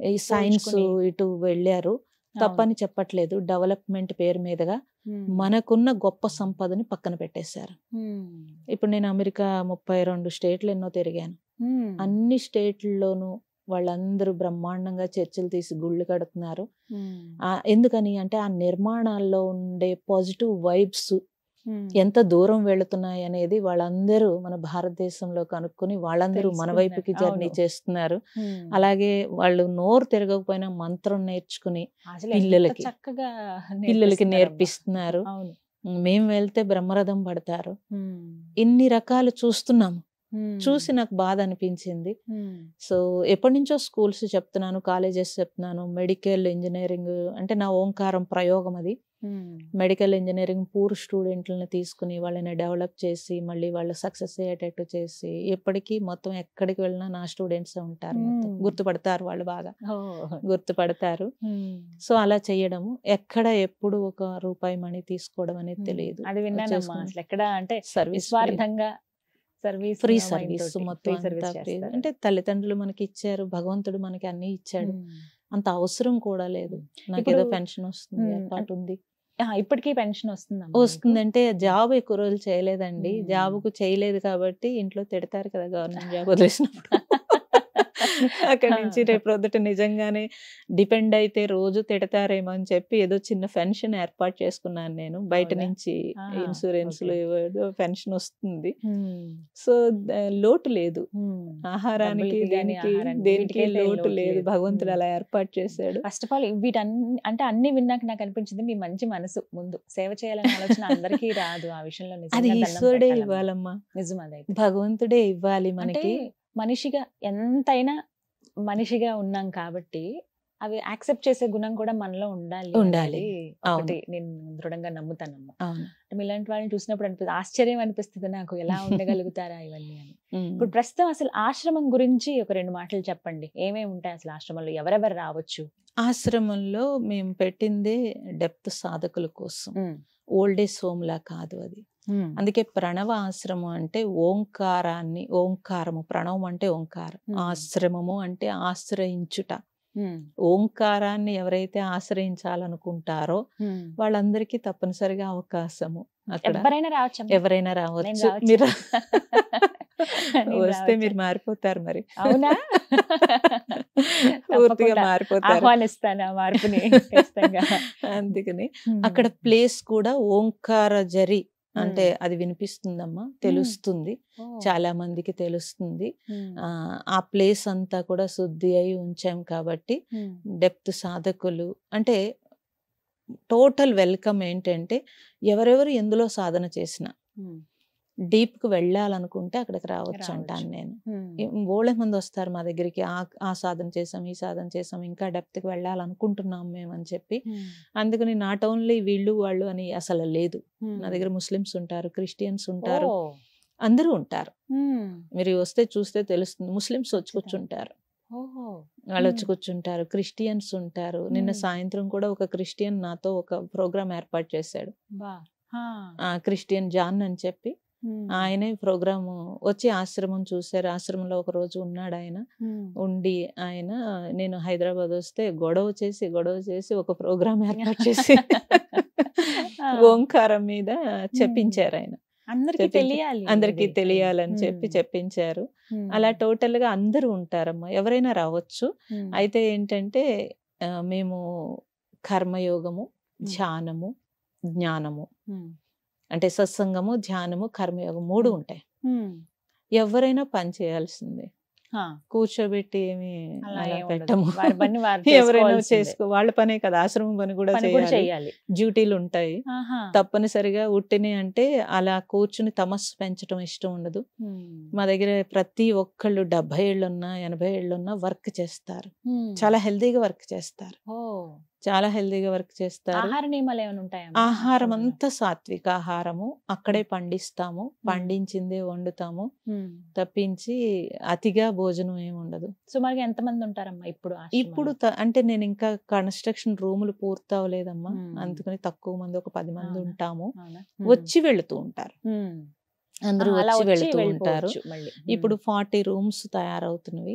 Speaker 2: ఈ సైన్స్ ఇటు వెళ్ళారు. తప్పని చెప్పట్లేదు, డెవలప్మెంట్ పేరు మీదుగా మనకున్న గొప్ప సంపదని పక్కన పెట్టేశారు. ఇప్పుడు నేను అమెరికా 32 స్టేట్లు ఎన్నో తిరిగాను. అన్ని స్టేట్లలోనూ వాళ్ళందరూ బ్రహ్మాండంగా చర్చిలు తీసి గుళ్ళు కడుతున్నారు. ఎందుకని అంటే ఆ నిర్మాణాల్లో ఉండే పాజిటివ్ వైబ్స్ ఎంత దూరం వెళుతున్నాయి అనేది వాళ్ళందరూ మన భారతదేశంలో కనుక్కొని వాళ్ళందరూ మన వైపుకి జర్నీ చేస్తున్నారు. అలాగే వాళ్ళు నోరు తిరగకపోయినా మంత్రం నేర్చుకుని పిల్లలకి నేర్పిస్తున్నారు. మేము వెళ్తే బ్రహ్మరథం పడతారు. ఇన్ని రకాలు చూస్తున్నాము. చూసి నాకు బాధ అనిపించింది. సో ఎప్పటి నుంచో స్కూల్స్ చెప్తున్నాను, కాలేజెస్ చెప్తున్నాను, మెడికల్ ఇంజనీరింగ్ అంటే నా ఓంకారం ప్రయోగం అది. మెడికల్ ఇంజనీరింగ్ పూర్ స్టూడెంట్లను తీసుకుని వాళ్ళని డెవలప్ చేసి మళ్ళీ వాళ్ళు సక్సెస్ అయ్యేటట్టు చేసి ఎప్పటికీ మొత్తం ఎక్కడికి వెళ్ళినా నా స్టూడెంట్స్ ఉంటారు. గుర్తుపడతారు, వాళ్ళు బాగా గుర్తుపడతారు. సో అలా చేయడము, ఎక్కడ ఎప్పుడు ఒక రూపాయి మనీ తీసుకోవడం అనేది తెలియదు.
Speaker 1: అది విన్నానమ్మా. అసలు ఎక్కడ అంటే
Speaker 2: సర్వీస్ ఫ్రీ సర్వీస్ మొత్తం అంతా ఫ్రీ. అంటే తల్లిదండ్రులు మనకి ఇచ్చారు, భగవంతుడు మనకి అన్ని ఇచ్చాడు, అంత అవసరం కూడా లేదు. నాకేదో పెన్షన్ వస్తుంది, ఏర్పాటు ఉంది.
Speaker 1: ఇప్పటికీ పెన్షన్
Speaker 2: వస్తుందంటే జాబ్ ఎక్కువ రోజులు చేయలేదండి. జాబ్కు చేయలేదు కాబట్టి ఇంట్లో తిడతారు కదా గవర్నమెంట్ జాబ్ వదిలేసినప్పుడు. అక్కడి నుంచి రేపు రొద్దుట నిజంగానే డిపెండ్ అయితే రోజు తిడతారేమో అని చెప్పి ఏదో చిన్న పెన్షన్ ఏర్పాటు చేసుకున్నాను నేను. బయట నుంచి ఇన్సూరెన్స్లు పెన్షన్ వస్తుంది. సో లోటు లేదు, ఆహారానికి దేనికి లోటు లేదు. భగవంతుడు అలా ఏర్పాటు చేశాడు.
Speaker 1: ఫస్ట్ ఆఫ్ ఆల్ వీటన్ని అంటే అన్ని విన్నాక నాకు అనిపించింది మీ మంచి మనసు. ముందు సేవ చేయాలనే ఆలోచన అందరికీ రాదు. ఆ విషయంలో
Speaker 2: అది ఈశ్వరుడే ఇవ్వాలమ్మా,
Speaker 1: నిజం. అదైతే
Speaker 2: భగవంతుడే ఇవ్వాలి మనకి.
Speaker 1: మనిషిగా ఎంతైనా మనిషిగా ఉన్నాం కాబట్టి అవి యాక్సెప్ట్ చేసే గుణం కూడా మనలో ఉండాలి. ఒకటి నేను దృఢంగా నమ్ముతానమ్మా. ఇలాంటి వాళ్ళని చూసినప్పుడు అనిపిస్తుంది, ఆశ్చర్యం అనిపిస్తుంది నాకు, ఎలా ఉండగలుగుతారా ఇవన్నీ అని. ఇప్పుడు ప్రస్తుతం అసలు ఆశ్రమం గురించి ఒక 2 మాటలు చెప్పండి. ఏమేమి ఉంటాయి అసలు ఆశ్రమంలో, ఎవరెవరు రావచ్చు?
Speaker 2: ఆశ్రమంలో మేము పెట్టిందే డెప్త్ సాధకుల కోసం, ఓల్డ్ ఏజ్ హోమ్ లా కాదు అది. అందుకే ప్రణవ ఆశ్రమం అంటే ఓంకారాన్ని, ఓంకారము ప్రణవం అంటే ఓంకారం, ఆశ్రమము అంటే ఆశ్రయించుట. ఓంకారాన్ని ఎవరైతే ఆశ్రయించాలనుకుంటారో వాళ్ళందరికీ తప్పనిసరిగా అవకాశము అక్కడ. ఎవరైనా రావచ్చు. మీరు వస్తే మీరు మారిపోతారు మరి.
Speaker 1: అవునా?
Speaker 2: పూర్తిగా మారిపోతారు.
Speaker 1: ఆహ్వానిస్తాను ఆ మార్పుని.
Speaker 2: అందుకని అక్కడ ప్లేస్ కూడా ఓంకార జరి అంటే అది వినిపిస్తుందమ్మా, తెలుస్తుంది, చాలా మందికి తెలుస్తుంది. ఆ ప్లేస్ అంతా కూడా శుద్ధి అయి ఉంచాం కాబట్టి డెప్త్ సాధకులు అంటే టోటల్ వెల్కమ్. ఏంటంటే ఎవరెవరు ఎందులో సాధన చేసినా డీప్ కు వెళ్ళాలనుకుంటే అక్కడికి రావచ్చు అంటాను నేను. బోళ్ళ మంది వస్తారు మా దగ్గరికి, ఆ సాధన చేసాం, ఈ సాధన చేసాం, ఇంకా డెప్త్ కి వెళ్ళాలనుకుంటున్నాం మేము అని చెప్పి. అందుకని నాట్ ఓన్లీ వీళ్ళు వాళ్ళు అని అసలు లేదు. నా దగ్గర ముస్లిమ్స్ ఉంటారు, క్రిస్టియన్స్ ఉంటారు, అందరూ ఉంటారు. మీరు వస్తే చూస్తే తెలుస్తుంది. ముస్లిమ్స్ వచ్చి కూర్చుంటారు, వాళ్ళు వచ్చి కూర్చుంటారు. క్రిస్టియన్స్ ఉంటారు. నిన్న సాయంత్రం కూడా ఒక క్రిస్టియన్ నాతో ఒక ప్రోగ్రామ్ ఏర్పాటు చేశాడు. క్రిస్టియన్ జాన్ అని చెప్పి ఆయనే ప్రోగ్రామ్ వచ్చి ఆశ్రమం చూశారు. ఆశ్రమంలో ఒక రోజు ఉన్నాడు ఆయన. ఉండి ఆయన నేను హైదరాబాద్ వస్తే గొడవ చేసి ఒక ప్రోగ్రామ్ ఏర్పాటు చేసి ఓంకారం మీద చెప్పించారు ఆయన. అందరికి తెలియాలని చెప్పి చెప్పించారు. అలా టోటల్ గా అందరూ ఉంటారమ్మా, ఎవరైనా రావచ్చు. అయితే ఏంటంటే మేము కర్మయోగము, ధ్యానము, జ్ఞానము అంటే సత్సంగము, ధ్యానము, కర్మయోగం 3 ఉంటాయి. ఎవరైనా పని చేయాల్సిందే. కూర్చోబెట్టి ఏమి పెట్టము. ఎవరైనా చేసుకో, వాళ్ళ పనే కదా, ఆశ్రమం పని కూడా చేయాలి. డ్యూటీలు ఉంటాయి తప్పనిసరిగా. ఉట్టిని అంటే అలా కూర్చుని తమస్సు పెంచడం ఇష్టం ఉండదు. మా దగ్గర ప్రతి ఒక్కళ్ళు 70 ఏళ్ళున్నా 80 ఏళ్ళున్నా వర్క్ చేస్తారు. చాలా హెల్దీగా వర్క్ చేస్తారు. చాలా హెల్దీగా వర్క్ చేస్తారు.
Speaker 1: ఆహార నియమాలు ఏమైనా ఉంటాయా?
Speaker 2: ఆహారం అంతా సాత్విక ఆహారము. అక్కడే పండిస్తాము, పండించిందే వండుతాము తప్పించి అతిగా భోజనం ఏమి ఉండదు.
Speaker 1: సుమారుగా ఎంతమంది ఉంటారమ్మా ఇప్పుడు?
Speaker 2: అంటే నేను ఇంకా కన్స్ట్రక్షన్ రూములు పూర్తవలేదమ్మా, అందుకని తక్కువ మంది, ఒక 10 మంది ఉంటాము. వచ్చి వెళుతూ ఉంటారు, అందరూ వచ్చి వెళ్తూ ఉంటారు. ఇప్పుడు 40 రూమ్స్ తయారవుతున్నవి.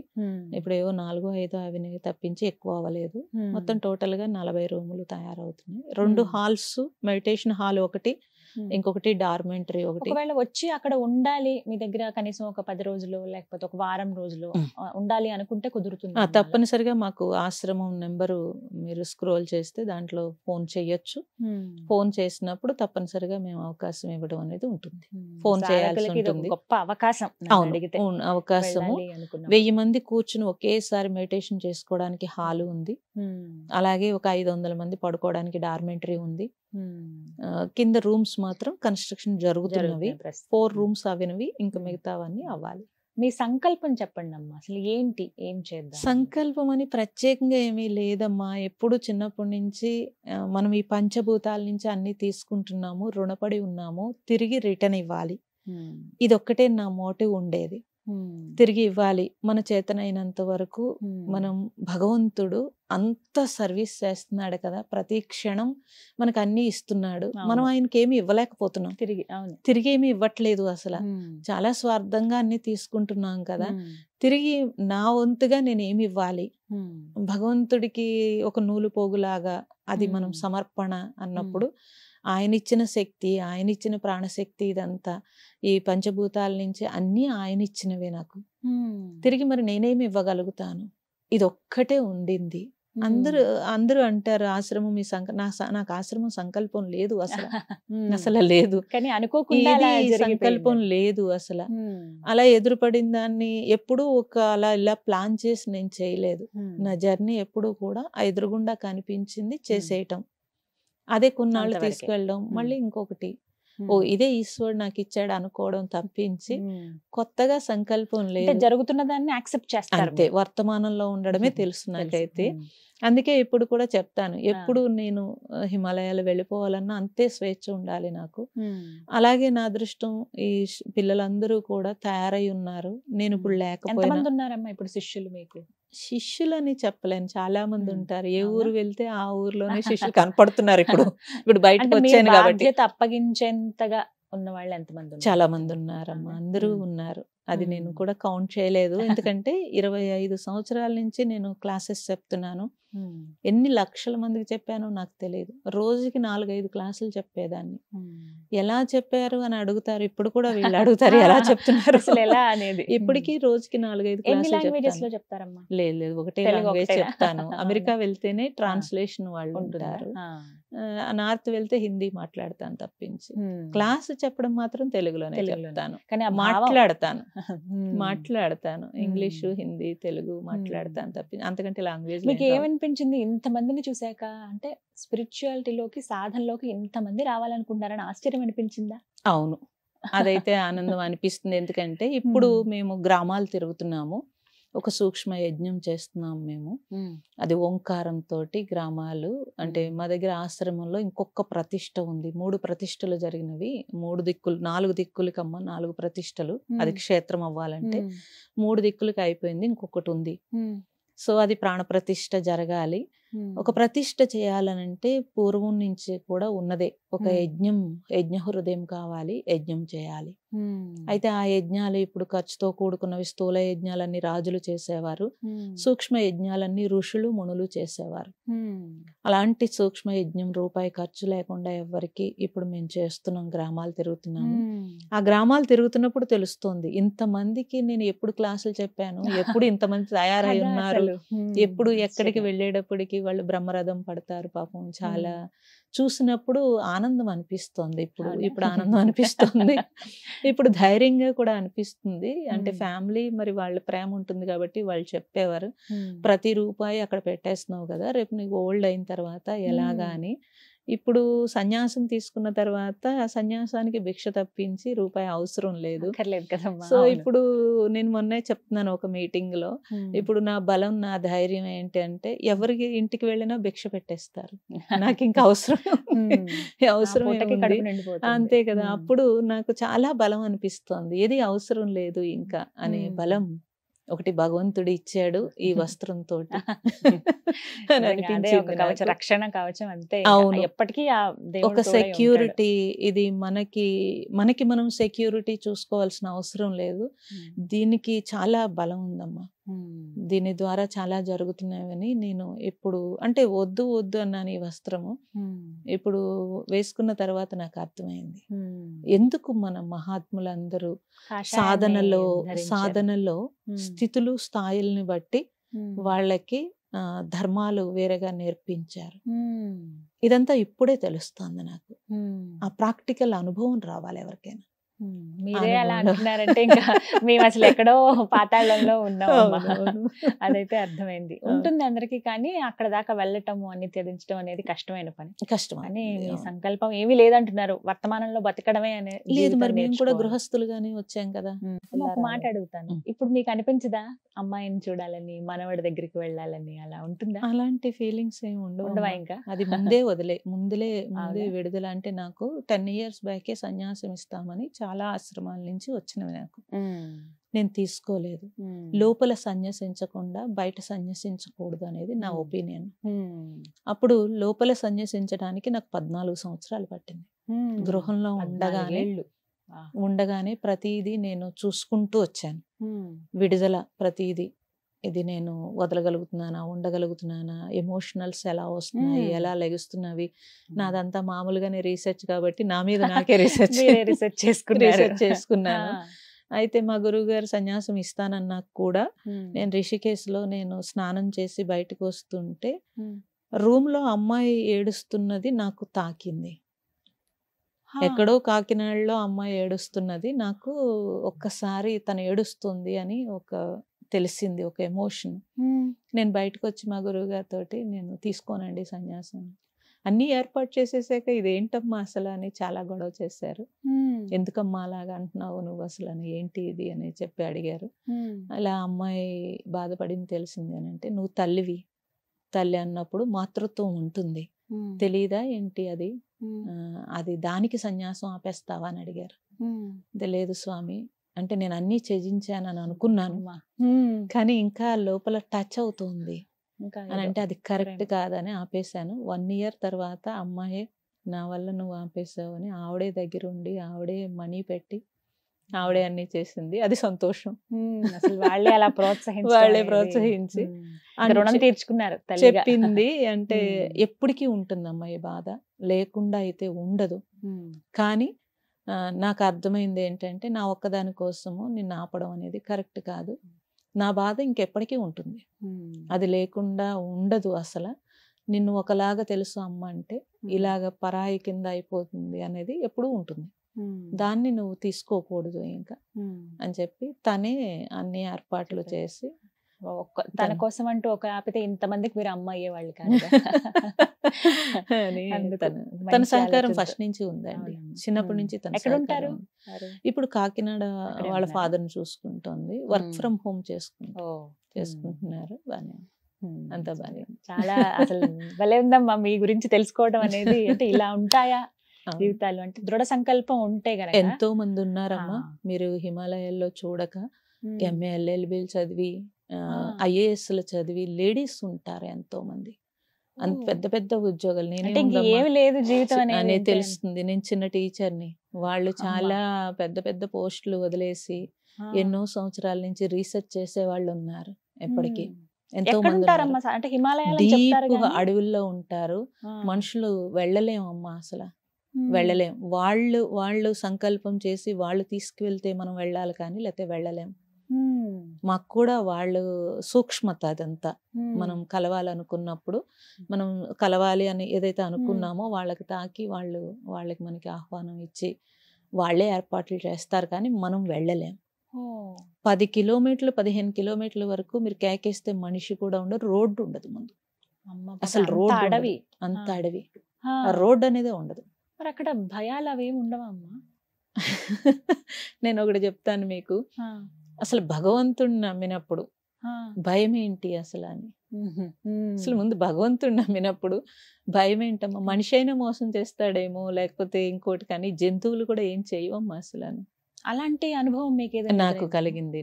Speaker 2: ఇప్పుడు ఏవో 4-5 అవినవి తప్పించి ఎక్కువ అవ్వలేదు. మొత్తం టోటల్ గా 40 రూములు తయారవుతున్నాయి. 2 హాల్స్, మెడిటేషన్ హాల్ ఒకటి, ఇంకొకటి డార్మెంటరీ ఒకటి.
Speaker 1: ఒకవేళ వచ్చి అక్కడ ఉండాలి మీ దగ్గర కనీసం ఒక 10 రోజులు లేకపోతే ఒక వారం రోజులు ఉండాలి అనుకుంటే కుదురుతుంది?
Speaker 2: తప్పనిసరిగా మాకు ఆశ్రమం నెంబరు మీరు స్క్రోల్ చేస్తే దాంట్లో ఫోన్ చేయొచ్చు. ఫోన్ చేసినప్పుడు తప్పనిసరిగా మేము అవకాశం ఇవ్వడం అనేది ఉంటుంది. ఫోన్ చేయాల్సి ఉంటుంది.
Speaker 1: గొప్ప అవకాశం.
Speaker 2: అవకాశము. 1000 మంది కూర్చుని ఒకేసారి మెడిటేషన్ చేసుకోవడానికి హాలు ఉంది. అలాగే ఒక 500 మంది పడుకోవడానికి డార్మెంటరీ ఉంది. కింద రూమ్స్ మాత్రం కన్స్ట్రక్షన్ జరుగుతున్నవి. 4 రూమ్స్ అవినవి, ఇంకా మిగతావన్నీ అవ్వాలి.
Speaker 1: మీ సంకల్పం చెప్పండి అమ్మా, అసలు ఏంటి, ఏం చేద్దాం?
Speaker 2: సంకల్పం అని ప్రత్యేకంగా ఏమీ లేదమ్మా. ఎప్పుడు చిన్నప్పటి నుంచి మనం ఈ పంచభూతాల నుంచి అన్ని తీసుకుంటున్నాము, రుణపడి ఉన్నాము, తిరిగి రిటర్న్ ఇవ్వాలి. ఇదొక్కటే నా మోటివ్ ఉండేది. తిరిగి ఇవ్వాలి. మన చేతనైనంత వరకు మనం, భగవంతుడు అంత సర్వీస్ చేస్తున్నాడు కదా, ప్రతి క్షణం మనకు అన్ని ఇస్తున్నాడు. మనం ఆయనకి ఏమి ఇవ్వలేకపోతున్నాం, తిరిగి ఏమి ఇవ్వట్లేదు. అసలు చాలా స్వార్థంగా అన్ని తీసుకుంటున్నాం కదా. తిరిగి నా వంతుగా నేను ఏమి ఇవ్వాలి, భగవంతుడికి ఒక నూలు పోగులాగా అది మనం సమర్పణ అన్నప్పుడు, ఆయన ఇచ్చిన శక్తి, ఆయన ఇచ్చిన ప్రాణశక్తి, ఇదంతా ఈ పంచభూతాల నుంచి అన్ని ఆయన ఇచ్చినవే నాకు. తిరిగి మరి నేనేమి ఇవ్వగలుగుతాను? ఇది ఒక్కటే ఉండింది. అందరూ అంటారు ఆశ్రమం మీ నాకు ఆశ్రమం సంకల్పం లేదు, అసలు లేదు. సంకల్పం లేదు అసలు. అలా ఎదురుపడిన దాన్ని ఎప్పుడూ అలా ఇలా ప్లాన్ చేసి నేను చేయలేదు. నా జర్నీ ఎప్పుడూ కూడా ఎదురుగుండా కనిపించింది, చేసేయటం. అదే కొన్నాళ్ళు తీసుకెళ్ళడం, మళ్ళీ ఇంకొకటి ఇదే ఈశ్వరుడు నాకు ఇచ్చాడు అనుకోవడం తప్పించి కొత్తగా సంకల్పం లేదు.
Speaker 1: జరుగుతున్న దాన్ని యాక్సెప్ట్ చేస్తారు.
Speaker 2: అంతే, వర్తమానంలో ఉండడమే తెలుసు నాకైతే. అందుకే ఇప్పుడు కూడా చెప్తాను, ఎప్పుడు నేను హిమాలయాలు వెళ్ళిపోవాలన్నా అంతే స్వేచ్ఛ ఉండాలి నాకు. అలాగే నా అదృష్టం, ఈ పిల్లలందరూ కూడా తయారై ఉన్నారు. నేను ఇప్పుడు లేకపోయినా
Speaker 1: ఇప్పుడు శిష్యులు మీకు?
Speaker 2: శిష్యులని చెప్పలేను, చాలా మంది ఉంటారు. ఏ ఊరు వెళ్తే ఆ ఊర్లోనే శిష్యులు కనపడుతున్నారు. ఇప్పుడు బయటకు వచ్చాను కాబట్టి.
Speaker 1: అప్పగించేంతగా ఉన్న వాళ్ళు ఎంతమంది?
Speaker 2: చాలా మంది ఉన్నారమ్మా, అందరూ ఉన్నారు. అది నేను కూడా కౌంట్ చేయలేదు. ఎందుకంటే 25 సంవత్సరాల నుంచి నేను క్లాసెస్ చెప్తున్నాను. ఎన్ని లక్షల మందికి చెప్పానో నాకు తెలియదు. రోజుకి 4-5 క్లాసులు చెప్పేదాన్ని. ఎలా చెప్పారు అని అడుగుతారు, ఇప్పుడు కూడా వీళ్ళు అడుగుతారు ఎలా చెప్తున్నారు
Speaker 1: ఎలా అనేది.
Speaker 2: ఇప్పటికీ రోజుకి 4-5
Speaker 1: క్లాసులు చెప్తారమ్మా?
Speaker 2: లేదు, ఒకటే లాంగ్వేజ్ చెప్తాను. అమెరికా వెళ్తేనే ట్రాన్స్లేషన్ వాళ్ళు ఉంటారు, నార్త్ వెళ్తే హిందీ మాట్లాడతాను తప్పించి. క్లాస్ చెప్పడం మాత్రం తెలుగులోనే చెప్తాను. కానీ మాట్లాడతాను ఇంగ్లీషు, హిందీ, తెలుగు మాట్లాడతాను తప్పించి అంతకంటే లాంగ్వేజ్.
Speaker 1: మీకు ఏమనిపించింది ఇంతమందిని చూసాక? అంటే స్పిరిచువాలిటీలోకి, సాధనలోకి ఇంతమంది రావాలనుకుంటారని ఆశ్చర్యం అనిపించిందా?
Speaker 2: అవును, అదైతే ఆనందం అనిపిస్తుంది. ఎందుకంటే ఇప్పుడు మేము గ్రామాలు తిరుగుతున్నాము, ఒక సూక్ష్మ యజ్ఞం చేస్తున్నాం మేము. అది ఓంకారంతో గ్రామాలు. అంటే మా దగ్గర ఆశ్రమంలో ఇంకొక ప్రతిష్ట ఉంది. 3 ప్రతిష్టలు జరిగినవి. 4 దిక్కులకమ్మ 4 ప్రతిష్టలు. అది క్షేత్రం అవ్వాలంటే 3 దిక్కులకి అయిపోయింది, ఇంకొకటి ఉంది. సో అది ప్రాణప్రతిష్ఠ జరగాలి. ఒక ప్రతిష్ఠ చేయాలనంటే పూర్వం నుంచి కూడా ఉన్నదే. ఒక యజ్ఞ హృదయం కావాలి, యజ్ఞం చేయాలి. అయితే ఆ యజ్ఞాలు ఇప్పుడు ఖర్చుతో కూడుకున్నవి. స్థూల యజ్ఞాలన్నీ రాజులు చేసేవారు, సూక్ష్మ యజ్ఞాలన్నీ ఋషులు మునులు చేసేవారు. అలాంటి సూక్ష్మ యజ్ఞం రూపాయి ఖర్చు లేకుండా ఎవరికి ఇప్పుడు మేము చేస్తున్నాం. గ్రామాలు తిరుగుతున్నాము. ఆ గ్రామాలు తిరుగుతున్నప్పుడు తెలుస్తోంది, ఇంతమందికి నేను ఎప్పుడు క్లాసులు చెప్పాను, ఎప్పుడు ఇంతమంది తయారై ఉన్నారు, ఎప్పుడు ఎక్కడికి వెళ్ళేటప్పటికి వాళ్ళు బ్రహ్మరథం పడతారు. పాపం చాలా చూసినప్పుడు ఆనందం అనిపిస్తోంది. ఇప్పుడు ఆనందం అనిపిస్తుంది. ఇప్పుడు ధైర్యంగా కూడా అనిపిస్తుంది. అంటే ఫ్యామిలీ మరి వాళ్ళ ప్రేమ ఉంటుంది కాబట్టి వాళ్ళు చెప్పేవారు, ప్రతి రూపాయి అక్కడ పెట్టేస్తున్నావు కదా, రేపు నీకు ఓల్డ్ అయిన తర్వాత ఎలాగా అని. ఇప్పుడు సన్యాసం తీసుకున్న తర్వాత ఆ సన్యాసానికి భిక్ష తప్పించి రూపాయి అవసరం లేదు. సో ఇప్పుడు నేను మొన్నే చెప్తున్నాను ఒక మీటింగ్ లో, ఇప్పుడు నా బలం నా ధైర్యం ఏంటి అంటే ఎవరికి ఇంటికి వెళ్ళినా భిక్ష పెట్టేస్తారు. నాకు ఇంకా అవసరం అంతే కదా. అప్పుడు నాకు చాలా బలం అనిపిస్తోంది. ఏది అవసరం లేదు ఇంకా అనే బలం ఒకటి భగవంతుడు ఇచ్చాడు ఈ వస్త్రంతో.
Speaker 1: రక్షణ కవచం అంతే.
Speaker 2: అవును,
Speaker 1: ఎప్పటికీ
Speaker 2: ఒక సెక్యూరిటీ. ఇది మనకి మనం సెక్యూరిటీ చూసుకోవాల్సిన అవసరం లేదు. దీనికి చాలా బలం ఉందమ్మా. దీని ద్వారా చాలా జరుగుతున్నాయని నేను ఎప్పుడు అంటే వద్దు వద్దు అన్నాను ఈ వస్త్రము. ఇప్పుడు వేసుకున్న తర్వాత నాకు అర్థమైంది ఎందుకు మన మహాత్ములందరూ సాధనలో స్థితులు స్థాయిల్ని బట్టి వాళ్ళకి ధర్మాలు వేరేగా నేర్పించారు. ఇదంతా ఇప్పుడే తెలుస్తుంది నాకు. ఆ ప్రాక్టికల్ అనుభవం రావాలి ఎవరికైనా.
Speaker 1: మీరే అలా అంటున్నారంటే ఇంకా మేము అసలు ఎక్కడో పాతాళంలో ఉన్నాం. అదైతే అర్థమైంది. ఉంటుంది అందరికి, కానీ అక్కడ దాకా వెళ్ళటము అన్ని త్యజించడం అనేది కష్టమైన పని.
Speaker 2: కష్టం
Speaker 1: అని మీ సంకల్పం ఏమీ లేదంటున్నారు, వర్తమానంలో బతకడమే అనేది
Speaker 2: లేదు. మరి మేము కూడా గృహస్థులుగానే వచ్చాం కదా.
Speaker 1: ఒక మాట అడుగుతాను, ఇప్పుడు మీకు అనిపించదా అమ్మాయిని చూడాలని, మనవడి దగ్గరికి వెళ్ళాలని, అలా ఉంటుందా?
Speaker 2: అలాంటి ఫీలింగ్స్ ఏమి ఉండవా ఇంకా. అది ముందే ముందే విడుదల. అంటే నాకు 10 years బ్యాకే సన్యాసం ఇస్తామని చాలా ఆశ్రమాల నుంచి వచ్చినవి నాకు. నేను తీసుకోలేదు. లోపల సన్యసించకుండా బయట సన్యసించకూడదు అనేది నా ఒపీనియన్. అప్పుడు లోపల సన్యసించడానికి నాకు 14 సంవత్సరాలు పట్టింది. గృహంలో ఉండగానే ప్రతిదీ నేను చూసుకుంటూ వచ్చాను. విడుదల ప్రతిదీ, ఇది నేను వదలగలుగుతున్నానా, ఉండగలుగుతున్నానా, ఎమోషనల్స్ ఎలా వస్తున్నాయి, ఎలా లెగుస్తున్నవి. నాదంతా మామూలుగానే రీసెర్చ్ కాబట్టి నా మీద నాకే రీసెర్చ్ చేసుకున్నాను. అయితే మా గురువు గారు సన్యాసం ఇస్తానన్నా కూడా నేను రిషికేశ్లో నేను స్నానం చేసి బయటకు వస్తుంటే రూమ్ లో అమ్మాయి ఏడుస్తున్నది నాకు తాకింది. ఎక్కడో కాకినాడలో అమ్మాయి ఏడుస్తున్నది నాకు ఒక్కసారి తను ఏడుస్తుంది అని తెలిసింది, ఒక ఎమోషన్. నేను బయటకు వచ్చి మా గురువు గారితో నేను తీసుకోనండి సన్యాసం, అన్నీ ఏర్పాటు చేసేసాక ఇదేంటమ్మా అసలు అని చాలా గొడవ చేశారు. ఎందుకమ్మా అలాగా అంటున్నావు నువ్వు అసలు అని, ఏంటి ఇది అని చెప్పి అడిగారు. అలా అమ్మాయి బాధపడింది తెలిసింది అని అంటే, నువ్వు తల్లివి, తల్లి అన్నప్పుడు మాతృత్వం ఉంటుంది, తెలీదా ఏంటి అది, అది దానికి సన్యాసం ఆపేస్తావా అని అడిగారు. లేదు స్వామి అంటే నేను అన్నీ త్యజించానని అనుకున్నాను, కానీ ఇంకా లోపల టచ్ అవుతుంది అని అంటే అది కరెక్ట్ కాదని ఆపేశాను. 1 year తర్వాత అమ్మాయి నా వల్ల నువ్వు ఆపేసావు అని ఆవిడే దగ్గర ఉండి ఆవిడే మనీ పెట్టి ఆవిడే అన్ని చేసింది. అది సంతోషం.
Speaker 1: అసలు వాళ్ళే అలా
Speaker 2: ప్రోత్సహించి
Speaker 1: రుణం తీర్చుకున్నారు.
Speaker 2: చెప్పింది అంటే ఎప్పటికీ ఉంటుందమ్మా ఈ బాధ, లేకుండా అయితే ఉండదు. కానీ నాకు అర్థమైంది ఏంటంటే నా ఒక్కదాని కోసము నిన్ను ఆపడం అనేది కరెక్ట్ కాదు. నా బాధ ఇంకెప్పటికీ ఉంటుంది, అది లేకుండా ఉండదు. అసలు నిన్ను ఒకలాగా తెలుసు అమ్మ అంటే ఇలాగ పరాయి కింద అయిపోతుంది అనేది ఎప్పుడూ ఉంటుంది, దాన్ని నువ్వు తీసుకోకూడదు ఇంకా అని చెప్పి తనే అన్ని ఏర్పాట్లు చేసి,
Speaker 1: తన కోసం అంటూ ఒక ఆపితే ఇంతమందికి మీరు అమ్మ అయ్యేవాళ్ళు కాదు.
Speaker 2: తన సహకారం ఫస్ట్ నుంచి ఉందండి, చిన్నప్పటి నుంచి. తన ఇప్పుడు కాకినాడ వాళ్ళ ఫాదర్ ని చూసుకుంటోంది, వర్క్ ఫ్రమ్ హోమ్ చేసుకుంటున్నారు. బానే అంత బానే.
Speaker 1: చాలా అసలు భలే ఉందమ్మా మీ గురించి తెలుసుకోవడం అనేది. అంటే ఇలా ఉంటాయా జీవితాలు, అంటే దృఢ సంకల్పం ఉంటే గనక.
Speaker 2: ఎంతో మంది ఉన్నారమ్మా, మీరు హిమాలయాల్లో చూడక MA LLB చదివి ఐఏఎస్లు చదివి లేడీస్ ఉంటారు ఎంతో మంది, అంత పెద్ద పెద్ద ఉద్యోగాలు. నేనే
Speaker 1: అంటే
Speaker 2: ఉందమ్మా
Speaker 1: ఏమి లేదు జీవితం
Speaker 2: అనేది
Speaker 1: అనేది
Speaker 2: తెలుస్తుంది. నేను చిన్న టీచర్ని, వాళ్ళు చాలా పెద్ద పెద్ద పోస్టులు వదిలేసి ఎన్నో సంవత్సరాల నుంచి రీసెర్చ్ చేసే వాళ్ళు ఉన్నారు. ఎప్పటికీ ఎంతో
Speaker 1: ఎక్కడ
Speaker 2: మంది
Speaker 1: ఉంటారమ్మా? అంటే హిమాలయాలు అని చెప్తారు
Speaker 2: డీప్
Speaker 1: కానీ
Speaker 2: అడవుల్లో ఉంటారు. మనుషులు వెళ్ళలేమమ్మా, అసలు వెళ్ళలేం. వాళ్ళు సంకల్పం చేసి వాళ్ళు తీసుకువెళ్తే మనం వెళ్ళాలి, కానీ లేకపోతే వెళ్ళలేం. మాకు కూడా వాళ్ళు సూక్ష్మత అదంతా. మనం కలవాలనుకున్నప్పుడు, మనం కలవాలి అని ఏదైతే అనుకున్నామో వాళ్ళకి తాకి వాళ్ళకి మనకి ఆహ్వానం ఇచ్చి వాళ్ళే ఏర్పాట్లు చేస్తారు, కానీ మనం వెళ్ళలేం. 10 కిలోమీటర్లు 15 కిలోమీటర్ల వరకు మీరు కేకేస్తే మనిషి కూడా ఉండరు, రోడ్డు ఉండదు ముందు. అసలు రోడ్డు
Speaker 1: అడవి,
Speaker 2: అంత అడవి, రోడ్డు అనేది ఉండదు.
Speaker 1: మరి అక్కడ భయాలు అవేమి ఉండవమ్మా?
Speaker 2: నేను ఒకటి చెప్తాను మీకు, అసలు భగవంతుడిని నమ్మినప్పుడు భయం ఏంటి అసలు అని. అసలు ముందు భగవంతుడిని నమ్మినప్పుడు భయం ఏంటమ్మా? మనిషి అయినా మోసం చేస్తాడేమో, లేకపోతే ఇంకోటి, కానీ జంతువులు కూడా ఏం చేయవమ్మా అసలు అని.
Speaker 1: అలాంటి అనుభవం మీకు
Speaker 2: నాకు కలిగింది.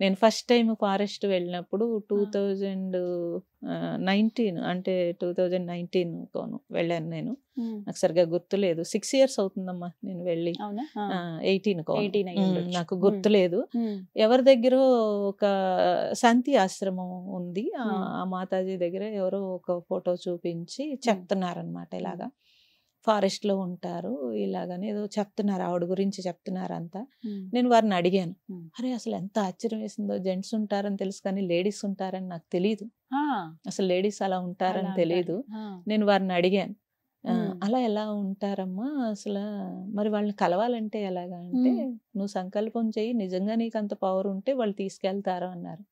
Speaker 2: నేను ఫస్ట్ టైం ఫారెస్ట్ వెళ్ళినప్పుడు 2019, అంటే 2019 వెళ్ళాను నేను. నాకు సరిగా గుర్తులేదు. 6 years అవుతుందమ్మా నేను వెళ్ళి. 18 నాకు గుర్తులేదు. ఎవరి దగ్గర ఒక శాంతి ఆశ్రమం ఉంది, ఆ మాతాజీ దగ్గర ఎవరో ఒక ఫోటో చూపించి చెప్తున్నారనమాట, ఇలాగా ఫారెస్ట్ లో ఉంటారు ఇలాగని ఏదో చెప్తున్నారు, ఆవిడ గురించి చెప్తున్నారు అంతా. నేను వారిని అడిగాను, అరే అసలు ఎంత ఆశ్చర్యం వేసిందో, జెంట్స్ ఉంటారని తెలుసు కానీ లేడీస్ ఉంటారని నాకు తెలియదు, అసలు లేడీస్ అలా ఉంటారని తెలియదు. నేను వారిని అడిగాను, అలా ఎలా ఉంటారమ్మా అసలు, మరి వాళ్ళని కలవాలంటే ఎలాగా అంటే, నువ్వు సంకల్పం చెయ్యి, నిజంగా నీకు అంత పవర్ ఉంటే వాళ్ళు తీసుకెళ్తారు అన్నారు.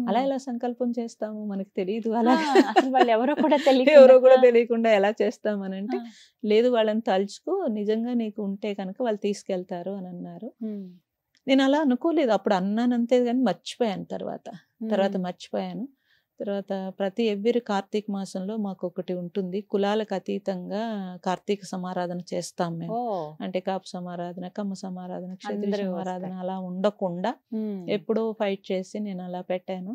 Speaker 2: అలా ఎలా సంకల్పం చేస్తాము, మనకు తెలియదు, అలా
Speaker 1: ఎవరో కూడా
Speaker 2: తెలియకుండా ఎలా చేస్తామని అంటే, లేదు వాళ్ళని తలుచుకో, నిజంగా నీకు ఉంటే కనుక వాళ్ళు తీసుకెళ్తారు అని అన్నారు. నేను అలా అనుకోలేదు, అప్పుడు అన్నాను అంతే, కానీ మర్చిపోయాను. తర్వాత మర్చిపోయాను. తర్వాత ప్రతి ఎవ్రీ కార్తీక మాసంలో మాకు ఒకటి ఉంటుంది, కులాలకు అతీతంగా కార్తీక సమారాధన చేస్తాం మేము. అంటే కాపు సమారాధన, కమ్మ సమారాధన, క్షత్రియ సమారాధన అలా ఉండకుండా ఎప్పుడో ఫైట్ చేసి నేను అలా పెట్టాను.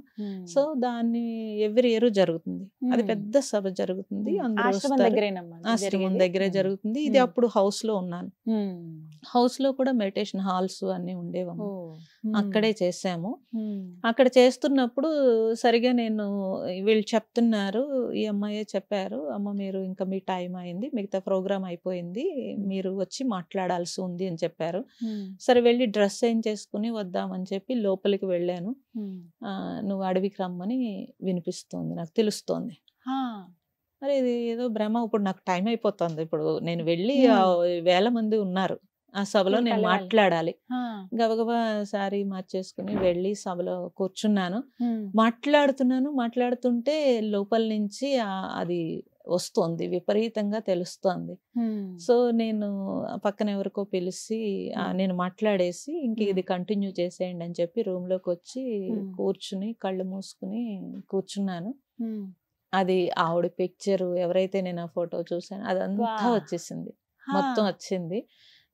Speaker 2: సో దాన్ని ఎవ్రీ ఇయర్ జరుగుతుంది, అది పెద్ద సభ జరుగుతుంది, ఆశ్రమం దగ్గరే జరుగుతుంది. ఇది అప్పుడు హౌస్ లో ఉన్నాను, హౌస్ లో కూడా మెడిటేషన్ హాల్స్ అన్ని ఉండేవమ్మ, అక్కడే చేసాము. అక్కడ చేస్తున్నప్పుడు సరిగా నేను, వీళ్ళు చెప్తున్నారు, ఈ అమ్మాయే చెప్పారు, అమ్మ మీరు ఇంకా మీ టైం అయింది, మిగతా ప్రోగ్రామ్ అయిపోయింది, మీరు వచ్చి మాట్లాడాల్సి ఉంది అని చెప్పారు. సరే వెళ్ళి డ్రెస్ చేంజ్ చేసుకుని వద్దామని చెప్పి లోపలికి వెళ్ళాను. నువ్వు అడవికి రమ్మని వినిపిస్తుంది, నాకు తెలుస్తోంది. మరి ఇది ఏదో భ్రమ, ఇప్పుడు నాకు టైం అయిపోతుంది, ఇప్పుడు నేను వెళ్ళి 1000 మంది ఉన్నారు ఆ సభలో, నేను మాట్లాడాలి. గబగబా సారీ మార్చేసుకుని వెళ్ళి సభలో కూర్చున్నాను. మాట్లాడుతుంటే లోపల నుంచి అది వస్తోంది, విపరీతంగా తెలుస్తోంది. సో నేను పక్కన ఎవరికో పిలిచి నేను మాట్లాడేసి, ఇంక ఇది కంటిన్యూ చేసేయండి అని చెప్పి రూమ్ లోకి వచ్చి కూర్చుని కళ్ళు మూసుకుని కూర్చున్నాను. అది ఆవిడ పిక్చరు, ఎవరైతే నేను ఆ ఫోటో చూసాను అదంతా వచ్చేసింది, మొత్తం వచ్చింది.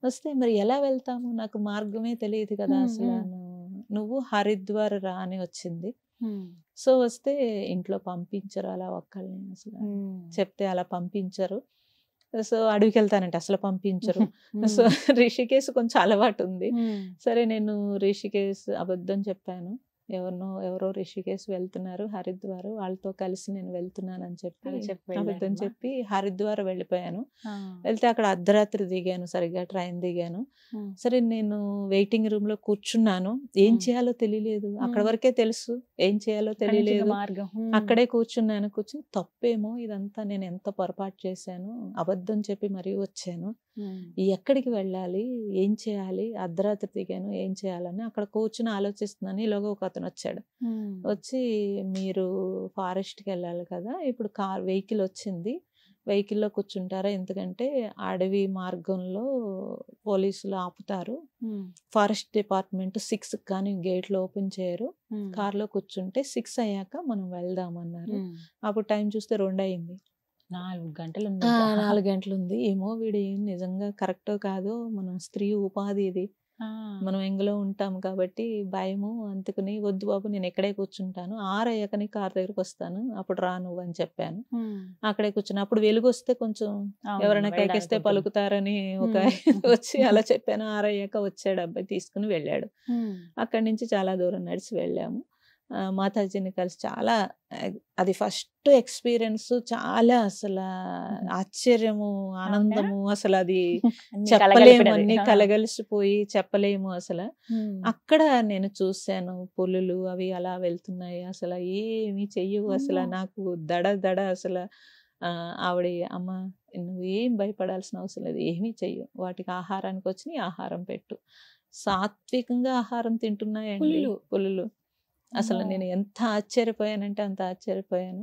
Speaker 2: వస్తే మరి ఎలా వెళ్తాము, నాకు మార్గమే తెలియదు కదా అసలు. నువ్వు హరిద్వార్ రా అని వచ్చింది. సో వస్తే ఇంట్లో పంపించరు అలా ఒక్కళ్ళని, అసలు చెప్తే అలా పంపించరు. సో అడవికి వెళ్తానంటే అసలు పంపించరు. సో రిషికేశ్ కొంచెం అలవాటు ఉంది. సరే నేను రిషికేశ్ అబద్ధం చెప్పాను, ఎవరో రిషికేశ్ వెళ్తున్నారు హరిద్వార్, వాళ్ళతో కలిసి నేను వెళ్తున్నాను అని చెప్పి అబద్ధం చెప్పి హరిద్వార్ వెళ్ళిపోయాను. వెళ్తే అక్కడ అర్ధరాత్రి దిగాను, సరిగ్గా ట్రైన్ దిగాను. సరే నేను వెయిటింగ్ రూమ్ లో కూర్చున్నాను, ఏం చేయాలో తెలియలేదు, అక్కడ వరకే తెలుసు ఏం చేయాలో తెలియలేదు. అక్కడే కూర్చుని తప్పేమో ఇదంతా, నేను ఎంత పొరపాటు చేశాను, అబద్ధం చెప్పి మరీ వచ్చాను, ఎక్కడికి వెళ్ళాలి, ఏం చేయాలి, అర్ధరాత్రి దిగాను, ఏం చేయాలని అక్కడ కూర్చుని ఆలోచిస్తున్నాను. ఈలోగా ఒక అతను వచ్చాడు, వచ్చి మీరు ఫారెస్ట్కి వెళ్ళాలి కదా, ఇప్పుడు వెహికల్ వచ్చింది, వెహికల్లో కూర్చుంటారా, ఎందుకంటే అడవి మార్గంలో పోలీసులు ఆపుతారు, ఫారెస్ట్ డిపార్ట్మెంట్ 6 కానీ గేట్లు ఓపెన్ చేయరు, కార్లో కూర్చుంటే 6 అయ్యాక మనం వెళ్దామన్నారు. అప్పుడు టైం చూస్తే 2 అయింది.
Speaker 1: 4 గంటలు
Speaker 2: 4 గంటలు ఉంది. ఏమో వీడు నిజంగా కరెక్టో కాదో, మన స్త్రీ ఉపాధి ఇది, మనం ఎంగలో ఉంటాం కాబట్టి భయము, అందుకని వద్దు బాబు నేను ఎక్కడే కూర్చుంటాను, 6 అయ్యాకని కార్ దగ్గరకు వస్తాను, అప్పుడు రా నువ్వు అని చెప్పాను. అక్కడే కూర్చున్నా. అప్పుడు వెలుగు వస్తే కొంచెం ఎవరైనా కేకేస్తే పలుకుతారని ఒక వచ్చి అలా చెప్పాను. 6 అయ్యాక వచ్చాడు అబ్బాయి, తీసుకుని వెళ్ళాడు. అక్కడి నుంచి చాలా దూరం నడిచి వెళ్ళాము. మాతాజీని కలిసి చాలా, అది ఫస్ట్ ఎక్స్పీరియన్స్, చాలా అసలు ఆశ్చర్యము, ఆనందము, అసలు అది చెప్పలేము, అన్ని కలగలిసిపోయి చెప్పలేము అసలు. అక్కడ నేను చూశాను పులులు అవి అలా వెళ్తున్నాయి, అసలు ఏమి చెయ్యవు అసలు, నాకు దడ దడ అసలు. ఆవిడ అమ్మ నువ్వేం భయపడాల్సిన అవసరం లేదు, ఏమీ చెయ్యవు, వాటికి ఆహారానికి వచ్చి ఆహారం పెట్టు. సాత్వికంగా ఆహారం తింటున్నాయండి పులులు. అసలు నేను ఎంత ఆశ్చర్యపోయానంటే అంత ఆశ్చర్యపోయాను.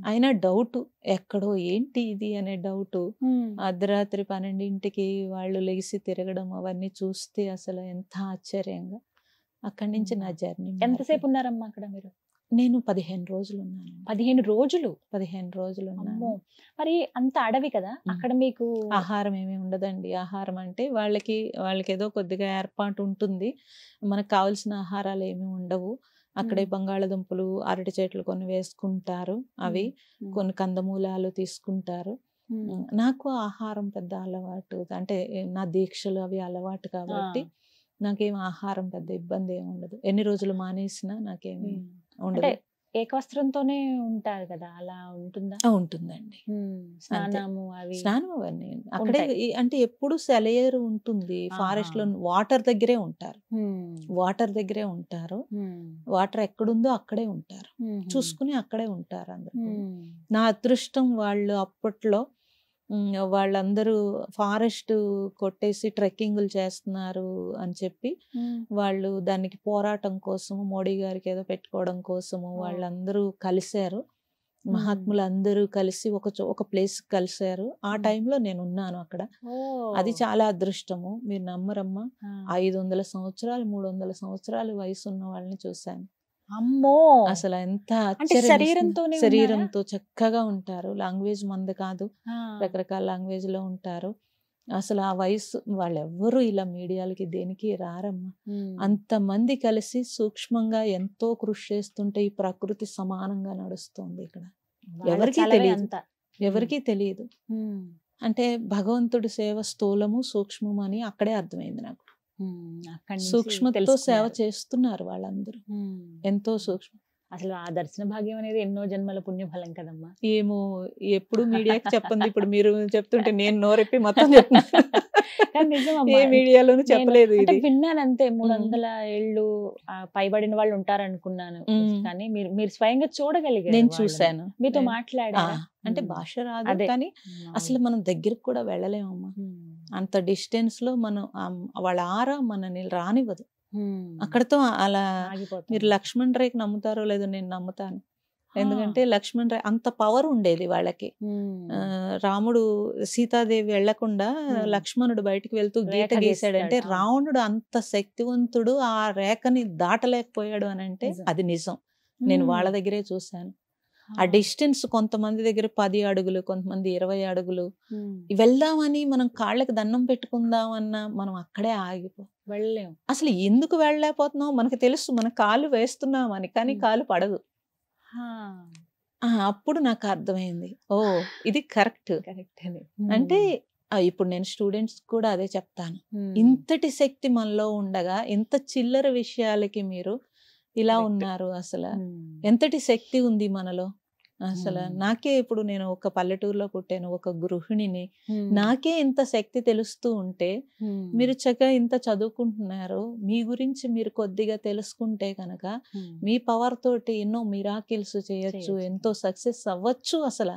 Speaker 2: అయినా డౌట్, ఎక్కడో ఏంటి ఇది అనే డౌట్. అర్ధరాత్రి 12ంటికి వాళ్ళు లెగిసి తిరగడం అవన్నీ చూస్తే అసలు ఎంత ఆశ్చర్యంగా. అక్కడి నుంచి నా జర్నీ.
Speaker 1: ఎంతసేపు ఉన్నారమ్మా అక్కడ మీరు?
Speaker 2: నేను 15 రోజులు ఉన్నాను.
Speaker 1: 15 రోజులు?
Speaker 2: 15 రోజులు ఉన్నాను.
Speaker 1: మరి అంత అడవి కదా, అక్కడ మీకు
Speaker 2: ఆహారం ఏమీ ఉండదండి. ఆహారం అంటే వాళ్ళకి ఏదో కొద్దిగా ఏర్పాటు ఉంటుంది, మనకు కావాల్సిన ఆహారాలు ఏమీ ఉండవు. అక్కడే బంగాళదుంపలు, అరటి చెట్లు కొన్ని వేసుకుంటారు, అవి కొన్ని కందమూలాలు తీసుకుంటారు. నాకు ఆహారం పెద్ద అలవాటు, అంటే నా దీక్షలు అవి అలవాటు కాబట్టి నాకేం ఆహారం పెద్ద ఇబ్బంది ఏమి ఉండదు. ఎన్ని రోజులు మానేసినా నాకేమి ఉండదు.
Speaker 1: ఏకవస్త్రంతోనే ఉంటారు కదా, అలా ఉంటుందా?
Speaker 2: ఉంటుందండి.
Speaker 1: స్నానం
Speaker 2: అవన్నీ అక్కడే. అంటే ఎప్పుడు సెలయేరు ఉంటుంది ఫారెస్ట్ లో, వాటర్ దగ్గరే ఉంటారు, వాటర్ ఎక్కడుందో అక్కడే ఉంటారు, చూసుకుని అక్కడే ఉంటారు అందరూ. నా అదృష్టం, వాళ్ళు అప్పట్లో వాళ్ళందరూ ఫారెస్ట్ కొట్టేసి ట్రెక్కింగ్లు చేస్తున్నారు అని చెప్పి వాళ్ళు దానికి పోరాటం కోసము, మోడీ గారికి ఏదో పెట్టుకోవడం కోసము వాళ్ళందరూ కలిశారు. మహాత్ములు అందరూ కలిసి ఒక ప్లేస్ కలిశారు. ఆ టైంలో నేను ఉన్నాను అక్కడ. అది చాలా అదృష్టము. మీరు నమ్మరమ్మా, 500 సంవత్సరాలు 300 సంవత్సరాలు వయసు ఉన్న వాళ్ళని చూశాను.
Speaker 1: అమ్మో,
Speaker 2: అసలు ఎంత
Speaker 1: శరీరంతో
Speaker 2: చక్కగా ఉంటారు. లాంగ్వేజ్ మంది కాదు, రకరకాల లాంగ్వేజ్ లో ఉంటారు. అసలు ఆ వయసు వాళ్ళెవ్వరూ ఇలా మీడియాలకి దేనికి రారమ్మా. అంతమంది కలిసి సూక్ష్మంగా ఎంతో కృషి చేస్తుంటే ఈ ప్రకృతి సమానంగా నడుస్తుంది ఇక్కడ. ఎవరికీ తెలియదు. అంటే భగవంతుడి సేవ స్థూలము సూక్ష్మము అని అక్కడే అర్థమైంది నాకు. సూక్ష్మతో సేవ చేస్తున్నారు వాళ్ళందరూ, ఎంతో సూక్ష్మ.
Speaker 1: అసలు ఆ దర్శన భాగ్యం అనేది ఎన్నో జన్మల పుణ్యఫలం కదమ్మా.
Speaker 2: ఏమో, ఎప్పుడు మీడియాకి చెప్పండి, ఇప్పుడు మీరు చెప్తుంటే నేను నోరెప్పి మొత్తం చెప్తున్నాను. ఏ మీడియాలోనూ చెప్పలేదు. ఇది
Speaker 1: విన్నాను అంతే. 300 ఏళ్ళు పైబడిన వాళ్ళు ఉంటారనుకున్నాను, కానీ మీరు స్వయంగా చూడగలిగారు.
Speaker 2: నేను చూశాను,
Speaker 1: మీతో మాట్లాడారా?
Speaker 2: అంటే భాష రాదు కానీ అసలు మనం దగ్గరికి కూడా వెళ్ళలేమమ్మా. అంత డిస్టెన్స్ లో మనం వాళ్ళ ఆరా మనని రానివ్వదు. అక్కడతో అలా. మీరు లక్ష్మణ్ రేఖ నమ్ముతారో లేదో, నేను నమ్ముతాను. ఎందుకంటే లక్ష్మణ్ రేఖ అంత పవర్ ఉండేది వాళ్ళకి. రాముడు సీతాదేవి వెళ్లకుండా లక్ష్మణుడు బయటికి వెళ్తూ గీత గీసాడంటే రావణుడు అంత శక్తివంతుడు, ఆ రేఖని దాటలేకపోయాడు అని అంటే అది నిజం. నేను వాళ్ళ దగ్గరే చూశాను. ఆ డిస్టెన్స్ కొంతమంది దగ్గర 10 అడుగులు, కొంతమంది 20 అడుగులు. వెళ్దామని మనం కాళ్ళకి దండం పెట్టుకుందామన్నా మనం అక్కడే వెళ్ళలేము. అసలు ఎందుకు వెళ్ళలేకపోతున్నాం మనకు తెలుసు, మన కాలు వేస్తున్నామని, కానీ కాలు పడదు. అప్పుడు నాకు అర్థమైంది, ఓ ఇది కరెక్ట్ అని. అంటే ఇప్పుడు నేను స్టూడెంట్స్ కూడా అదే చెప్తాను. ఇంతటి శక్తి మనలో ఉండగా ఇంత చిల్లర విషయాలకి మీరు ఇలా ఉన్నారు. అసలు ఎంతటి శక్తి ఉంది మనలో. అసలు నాకే ఇప్పుడు నేను ఒక పల్లెటూరులో పుట్టాను, ఒక గృహిణిని, నాకే ఇంత శక్తి తెలుస్తూ ఉంటే మీరు చక్కగా ఇంత చదువుకుంటున్నారు. మీ గురించి మీరు కొద్దిగా తెలుసుకుంటే కనుక మీ పవర్ తోటి ఎన్నో మిరాకిల్స్ చేయొచ్చు, ఎంతో సక్సెస్ అవ్వచ్చు. అసలు